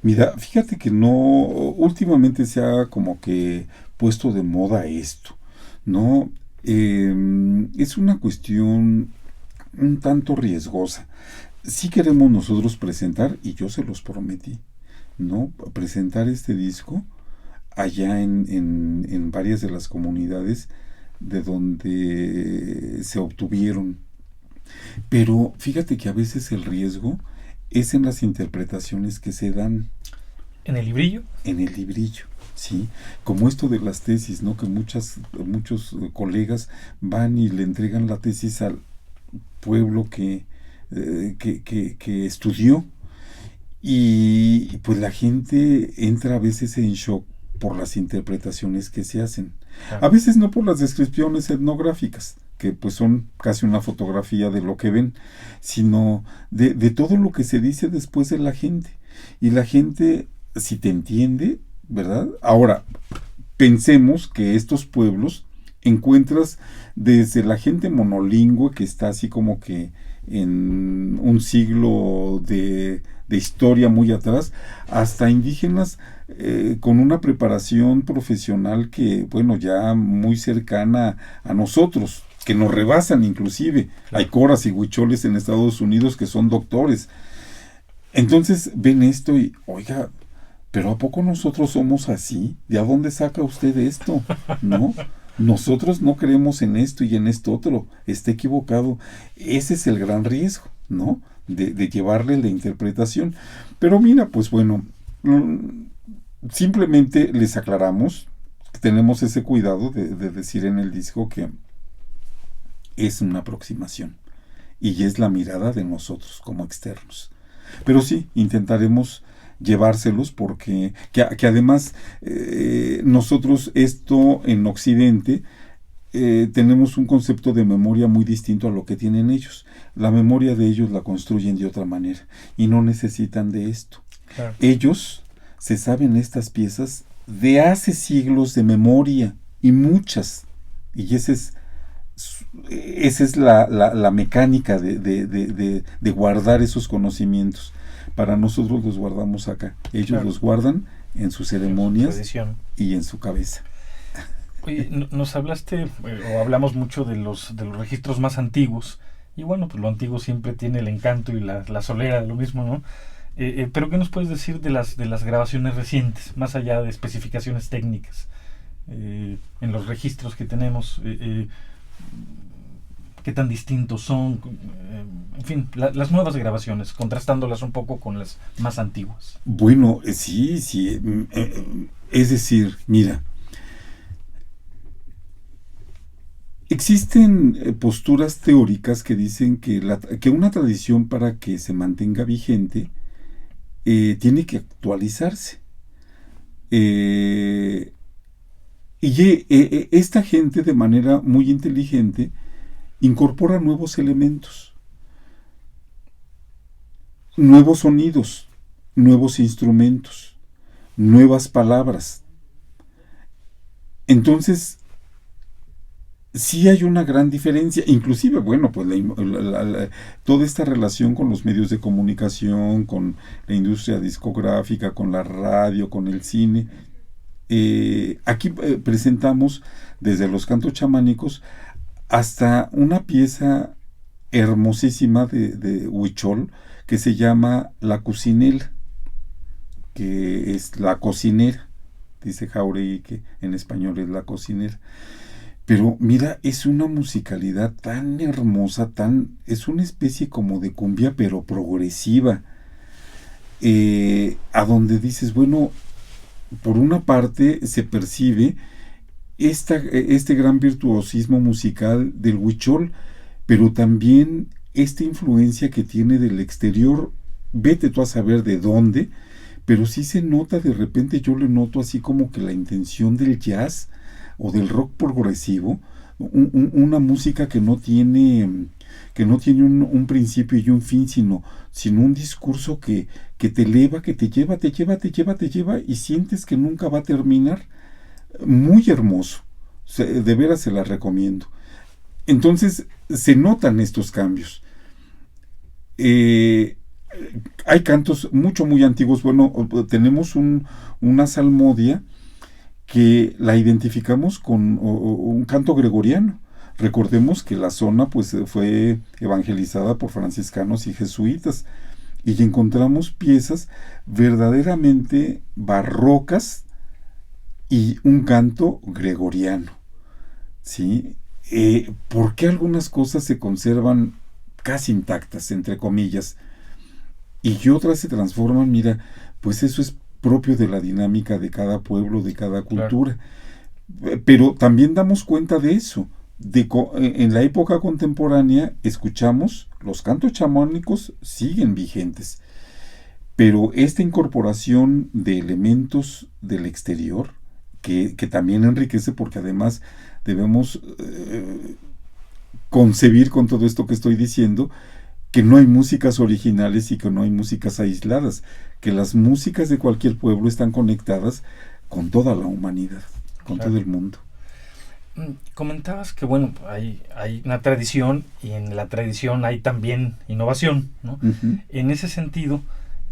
Mira, fíjate que no, últimamente se ha como que puesto de moda esto, ¿no? Es una cuestión un tanto riesgosa. Sí queremos nosotros presentar, y yo se los prometí, ¿no?, presentar este disco allá en varias de las comunidades de donde se obtuvieron. Pero fíjate que a veces el riesgo es en las interpretaciones que se dan. ¿En el librillo? En el librillo, sí. Como esto de las tesis, ¿no?, que muchos colegas van y le entregan la tesis al pueblo que estudió, y pues la gente entra a veces en shock por las interpretaciones que se hacen. A veces no por las descripciones etnográficas, que pues son casi una fotografía de lo que ven, sino de todo lo que se dice después de la gente. Y la gente, si te entiende, ¿verdad? Ahora, pensemos que estos pueblos encuentras desde la gente monolingüe, que está así como que en un siglo de historia muy atrás, hasta indígenas con una preparación profesional que, bueno, ya muy cercana a nosotros, que nos rebasan inclusive. Hay coras y huicholes en Estados Unidos que son doctores. Entonces ven esto y, oiga, ¿pero a poco nosotros somos así? ¿De a dónde saca usted esto? ¿No? Nosotros no creemos en esto y en esto otro, está equivocado. Ese es el gran riesgo, ¿no?, de llevarle la interpretación. Pero mira, pues bueno, simplemente les aclaramos, tenemos ese cuidado de decir en el disco que es una aproximación y es la mirada de nosotros como externos. Pero sí, intentaremos llevárselos porque que además nosotros esto en Occidente tenemos un concepto de memoria muy distinto a lo que tienen ellos. La memoria de ellos la construyen de otra manera y no necesitan de esto. Claro. Ellos se saben estas piezas de hace siglos de memoria, y muchas, y esa es la mecánica de guardar esos conocimientos. Para nosotros los guardamos acá, ellos claro, los guardan en sus ceremonias y en su cabeza. Oye, nos hablaste, o hablamos mucho de los registros más antiguos, y bueno, pues lo antiguo siempre tiene el encanto y la solera de lo mismo, ¿no? Pero ¿qué nos puedes decir de las grabaciones recientes, más allá de especificaciones técnicas? En los registros que tenemos, ¿qué tan distintos son? En fin, las nuevas grabaciones, contrastándolas un poco con las más antiguas. Bueno, sí, es decir, mira, Existen posturas teóricas que dicen que una tradición, para que se mantenga vigente, tiene que actualizarse. Esta gente, de manera muy inteligente, incorpora nuevos elementos, nuevos sonidos, nuevos instrumentos, nuevas palabras. Entonces, sí hay una gran diferencia, inclusive, bueno, pues toda esta relación con los medios de comunicación, con la industria discográfica, con la radio, con el cine. Aquí presentamos desde los cantos chamánicos hasta una pieza hermosísima de huichol que se llama La Cocinela, que es la cocinera, dice Jauregui, que en español es la cocinera. Pero mira, es una musicalidad tan hermosa, es una especie como de cumbia, pero progresiva, a donde dices, bueno, por una parte se percibe este gran virtuosismo musical del huichol, pero también esta influencia que tiene del exterior, vete tú a saber de dónde, pero sí se nota, de repente yo le noto así como que la intención del jazz o del rock progresivo, una música que no tiene un principio y un fin, sino un discurso que te eleva, que te lleva, y sientes que nunca va a terminar. Muy hermoso, de veras se la recomiendo. Entonces se notan estos cambios. Hay cantos muy antiguos. Bueno, tenemos una salmodia que la identificamos con un canto gregoriano. Recordemos que la zona pues fue evangelizada por franciscanos y jesuitas, y encontramos piezas verdaderamente barrocas y un canto gregoriano, ¿sí? ¿Por qué algunas cosas se conservan casi intactas, entre comillas, y otras se transforman? Mira, pues eso es propio de la dinámica de cada pueblo, de cada cultura. Claro. Pero también damos cuenta de eso. En la época contemporánea escuchamos, los cantos chamánicos siguen vigentes, pero esta incorporación de elementos del exterior, que también enriquece, porque además debemos concebir con todo esto que estoy diciendo, que no hay músicas originales y que no hay músicas aisladas, que las músicas de cualquier pueblo están conectadas con toda la humanidad, con todo el mundo. Comentabas que bueno, hay una tradición, y en la tradición hay también innovación, ¿no? Uh-huh. En ese sentido,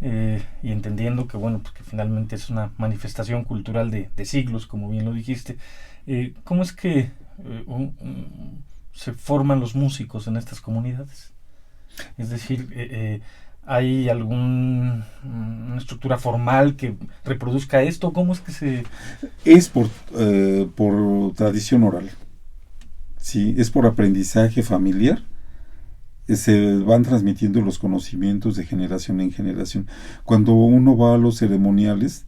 y entendiendo que bueno, pues que finalmente es una manifestación cultural de siglos, como bien lo dijiste, ¿cómo es que se forman los músicos en estas comunidades? Es decir, ¿hay alguna estructura formal que reproduzca esto? ¿Cómo es que se...? Es por tradición oral, ¿sí? Es por aprendizaje familiar. Se van transmitiendo los conocimientos de generación en generación. Cuando uno va a los ceremoniales,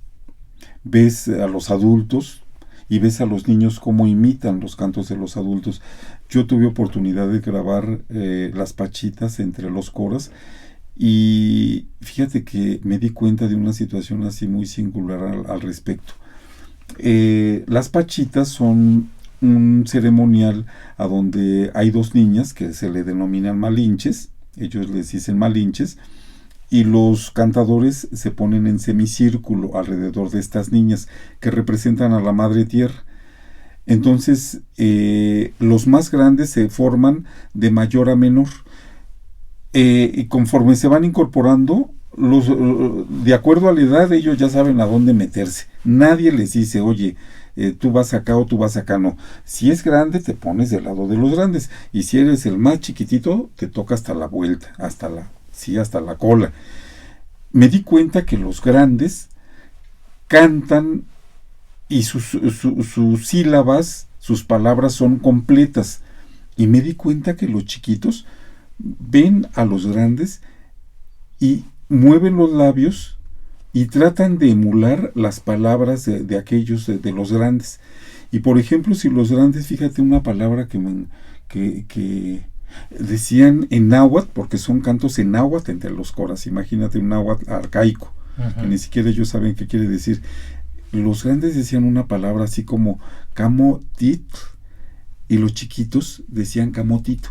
ves a los adultos y ves a los niños cómo imitan los cantos de los adultos. Yo tuve oportunidad de grabar las pachitas entre los coros, y fíjate que me di cuenta de una situación así muy singular al respecto. Las pachitas son un ceremonial a donde hay dos niñas que se le denominan malinches, ellos les dicen malinches, y los cantadores se ponen en semicírculo alrededor de estas niñas que representan a la Madre Tierra. Entonces los más grandes se forman de mayor a menor, y conforme se van incorporando, de acuerdo a la edad, ellos ya saben a dónde meterse. Nadie les dice, oye, tú vas acá o tú vas acá, no. Si es grande, te pones del lado de los grandes, y si eres el más chiquitito, te toca hasta la vuelta, hasta la cola. Me di cuenta que los grandes cantan y sus sílabas, sus palabras son completas, y me di cuenta que los chiquitos ven a los grandes y mueven los labios y tratan de emular las palabras de aquellos de los grandes, Y por ejemplo, si los grandes, fíjate una palabra que decían en náhuatl, porque son cantos en náhuatl entre los coras, imagínate un náhuatl arcaico, que ni siquiera ellos saben qué quiere decir. Los grandes decían una palabra así como camotit, y los chiquitos decían camotito,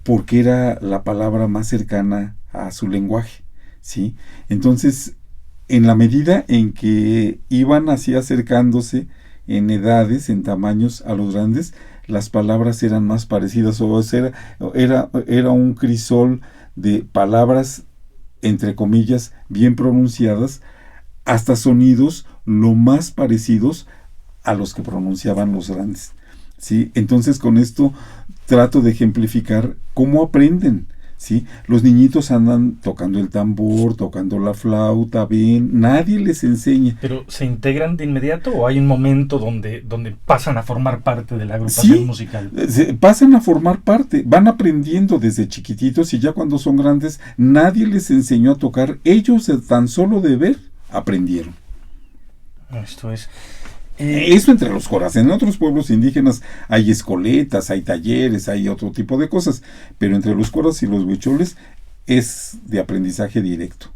porque era la palabra más cercana a su lenguaje, ¿sí? Entonces, en la medida en que iban así acercándose en edades, en tamaños a los grandes, las palabras eran más parecidas, o sea, era un crisol de palabras, entre comillas, bien pronunciadas, hasta sonidos lo más parecidos a los que pronunciaban los grandes, ¿sí? Entonces, con esto trato de ejemplificar cómo aprenden, ¿sí? Los niñitos andan tocando el tambor, tocando la flauta, bien, nadie les enseña. ¿Pero se integran de inmediato o hay un momento donde pasan a formar parte de la agrupación musical? Pasan a formar parte, van aprendiendo desde chiquititos, y ya cuando son grandes nadie les enseñó a tocar, ellos tan solo de ver aprendieron. Esto es... Eso entre los coras. En otros pueblos indígenas hay escoletas, hay talleres, hay otro tipo de cosas, pero entre los coras y los huicholes es de aprendizaje directo.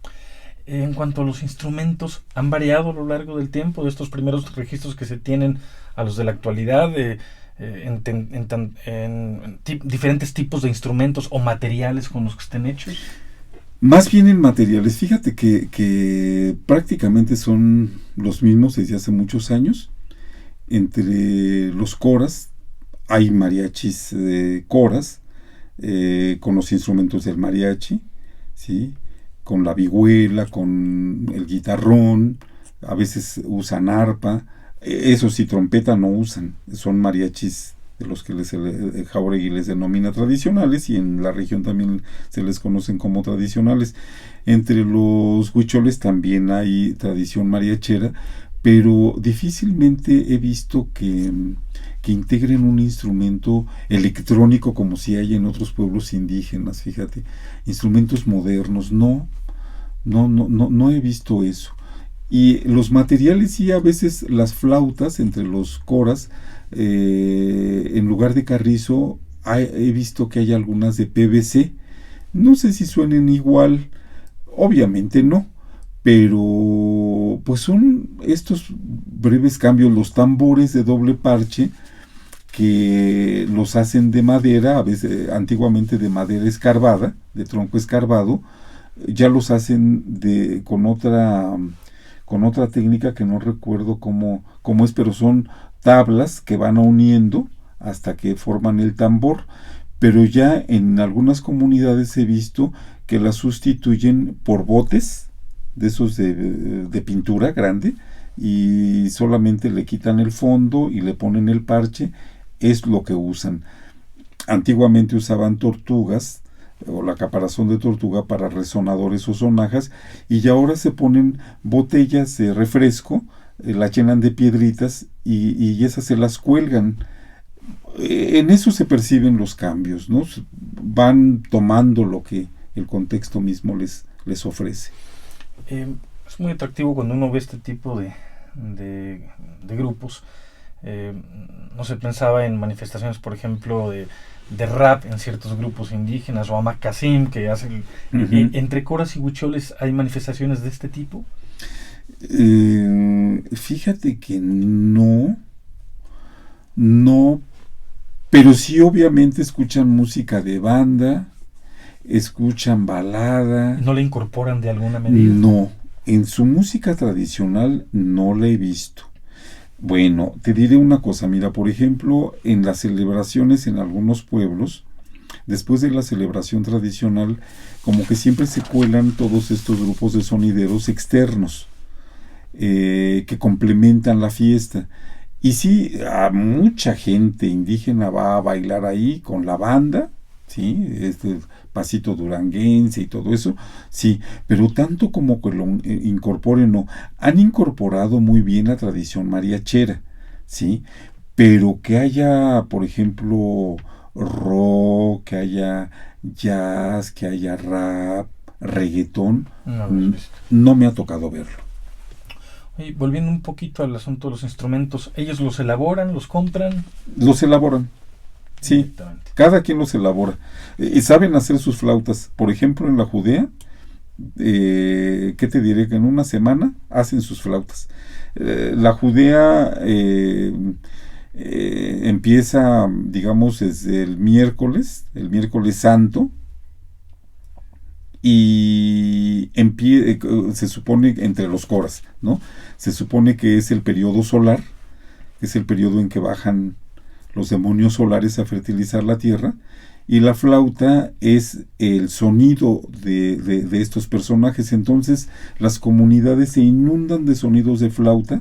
En cuanto a los instrumentos, ¿han variado a lo largo del tiempo de estos primeros registros que se tienen a los de la actualidad, en diferentes tipos de instrumentos o materiales con los que estén hechos? Más bien en materiales. Fíjate que prácticamente son los mismos desde hace muchos años. Entre los coras hay mariachis de coras, con los instrumentos del mariachi, ¿sí? Con la vihuela, con el guitarrón, a veces usan arpa, eso sí, trompeta no usan, son mariachis de los que Jauregui les denomina tradicionales, y en la región también se les conocen como tradicionales. Entre los huicholes también hay tradición mariachera, pero difícilmente he visto que integren un instrumento electrónico como si hay en otros pueblos indígenas, fíjate, instrumentos modernos, no he visto eso. Y los materiales sí, a veces las flautas entre los coras, en lugar de carrizo, he visto que hay algunas de PVC, no sé si suenen igual, obviamente no, pero pues son estos breves cambios. Los tambores de doble parche, que los hacen de madera, a veces antiguamente de madera escarbada, de tronco escarbado, ya los hacen con otra técnica que no recuerdo cómo es, pero son tablas que van uniendo hasta que forman el tambor. Pero ya en algunas comunidades he visto que las sustituyen por botes de esos de pintura grande, y solamente le quitan el fondo y le ponen el parche. Es lo que usan. Antiguamente usaban tortugas o la caparazón de tortuga para resonadores o sonajas, y ya ahora se ponen botellas de refresco, la llenan de piedritas y esas se las cuelgan. En eso se perciben los cambios, ¿no? Van tomando lo que el contexto mismo les ofrece. Es muy atractivo cuando uno ve este tipo de grupos. No se pensaba en manifestaciones, por ejemplo, de rap en ciertos grupos indígenas, o Amacasim, que hacen... ¿Entre coras y huicholes hay manifestaciones de este tipo? Fíjate que no, pero sí obviamente escuchan música de banda, escuchan balada. ¿No la incorporan de alguna medida? No, en su música tradicional no la he visto. Bueno, te diré una cosa, mira, por ejemplo, en las celebraciones en algunos pueblos, después de la celebración tradicional, como que siempre se cuelan todos estos grupos de sonideros externos, que complementan la fiesta. Y sí, a mucha gente indígena va a bailar ahí con la banda, ¿sí? Este pasito duranguense y todo eso, sí, pero tanto como que lo incorporen, no. Han incorporado muy bien la tradición mariachera, ¿sí? Pero que haya, por ejemplo, rock, que haya jazz, que haya rap, reggaetón, no me ha tocado verlo. Y volviendo un poquito al asunto de los instrumentos, ¿ellos los elaboran, los compran? Los elaboran, sí, cada quien los elabora. Y saben hacer sus flautas. Por ejemplo, en la Judea, ¿qué te diré? Que en una semana hacen sus flautas. La Judea empieza, digamos, desde el miércoles Santo, y se supone entre los coras, ¿no? Se supone que es el periodo solar, que es el periodo en que bajan los demonios solares a fertilizar la tierra, y la flauta es el sonido de estos personajes. Entonces las comunidades se inundan de sonidos de flauta,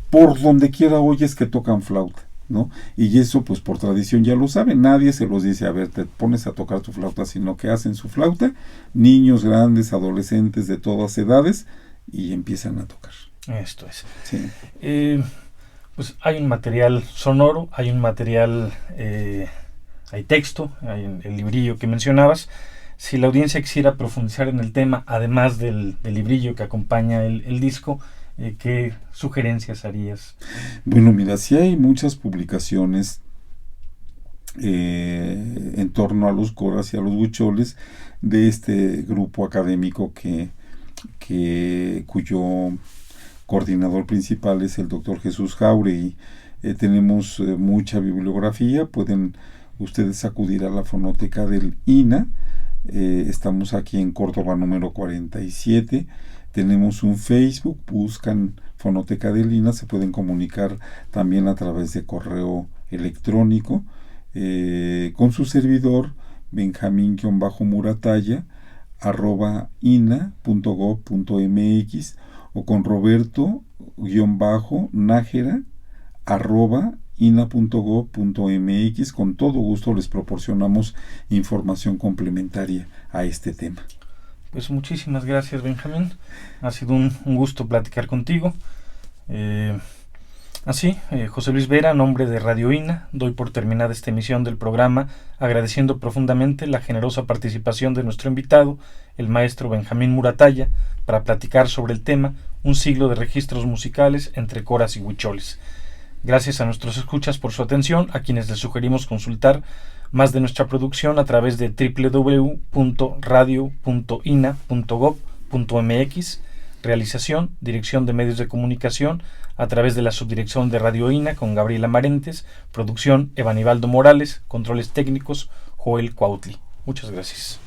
por donde quiera oyes que tocan flauta, ¿no? Y eso pues por tradición ya lo saben, nadie se los dice, a ver, te pones a tocar tu flauta, sino que hacen su flauta, niños, grandes, adolescentes de todas edades, y empiezan a tocar. Esto es. Sí. Pues hay un material sonoro, hay un material, hay texto, hay el librillo que mencionabas. Si la audiencia quisiera profundizar en el tema, además del librillo que acompaña el disco, ¿qué sugerencias harías? Bueno, mira, sí hay muchas publicaciones en torno a los coras y a los huicholes de este grupo académico cuyo coordinador principal es el doctor Jesús Jauregui. Tenemos mucha bibliografía, pueden ustedes acudir a la fonoteca del INA. Estamos aquí en Córdoba número 47. Tenemos un Facebook, buscan Fonoteca del INA, se pueden comunicar también a través de correo electrónico con su servidor Benjamín-Muratalla @ina.gov.mx, o con Roberto-Nájera @ina.gov.mx. Con todo gusto les proporcionamos información complementaria a este tema. Pues muchísimas gracias, Benjamín. Ha sido un gusto platicar contigo. José Luis Vera, en nombre de Radio INA, doy por terminada esta emisión del programa, agradeciendo profundamente la generosa participación de nuestro invitado, el maestro Benjamín Muratalla, para platicar sobre el tema Un siglo de registros musicales entre coras y huicholes. Gracias a nuestros escuchas por su atención, a quienes les sugerimos consultar más de nuestra producción a través de www.radio.ina.gov.mx. Realización, Dirección de Medios de Comunicación, a través de la Subdirección de Radio INA con Gabriela Marentes. Producción, Evanibaldo Morales. Controles técnicos, Joel Cuautli. Muchas gracias.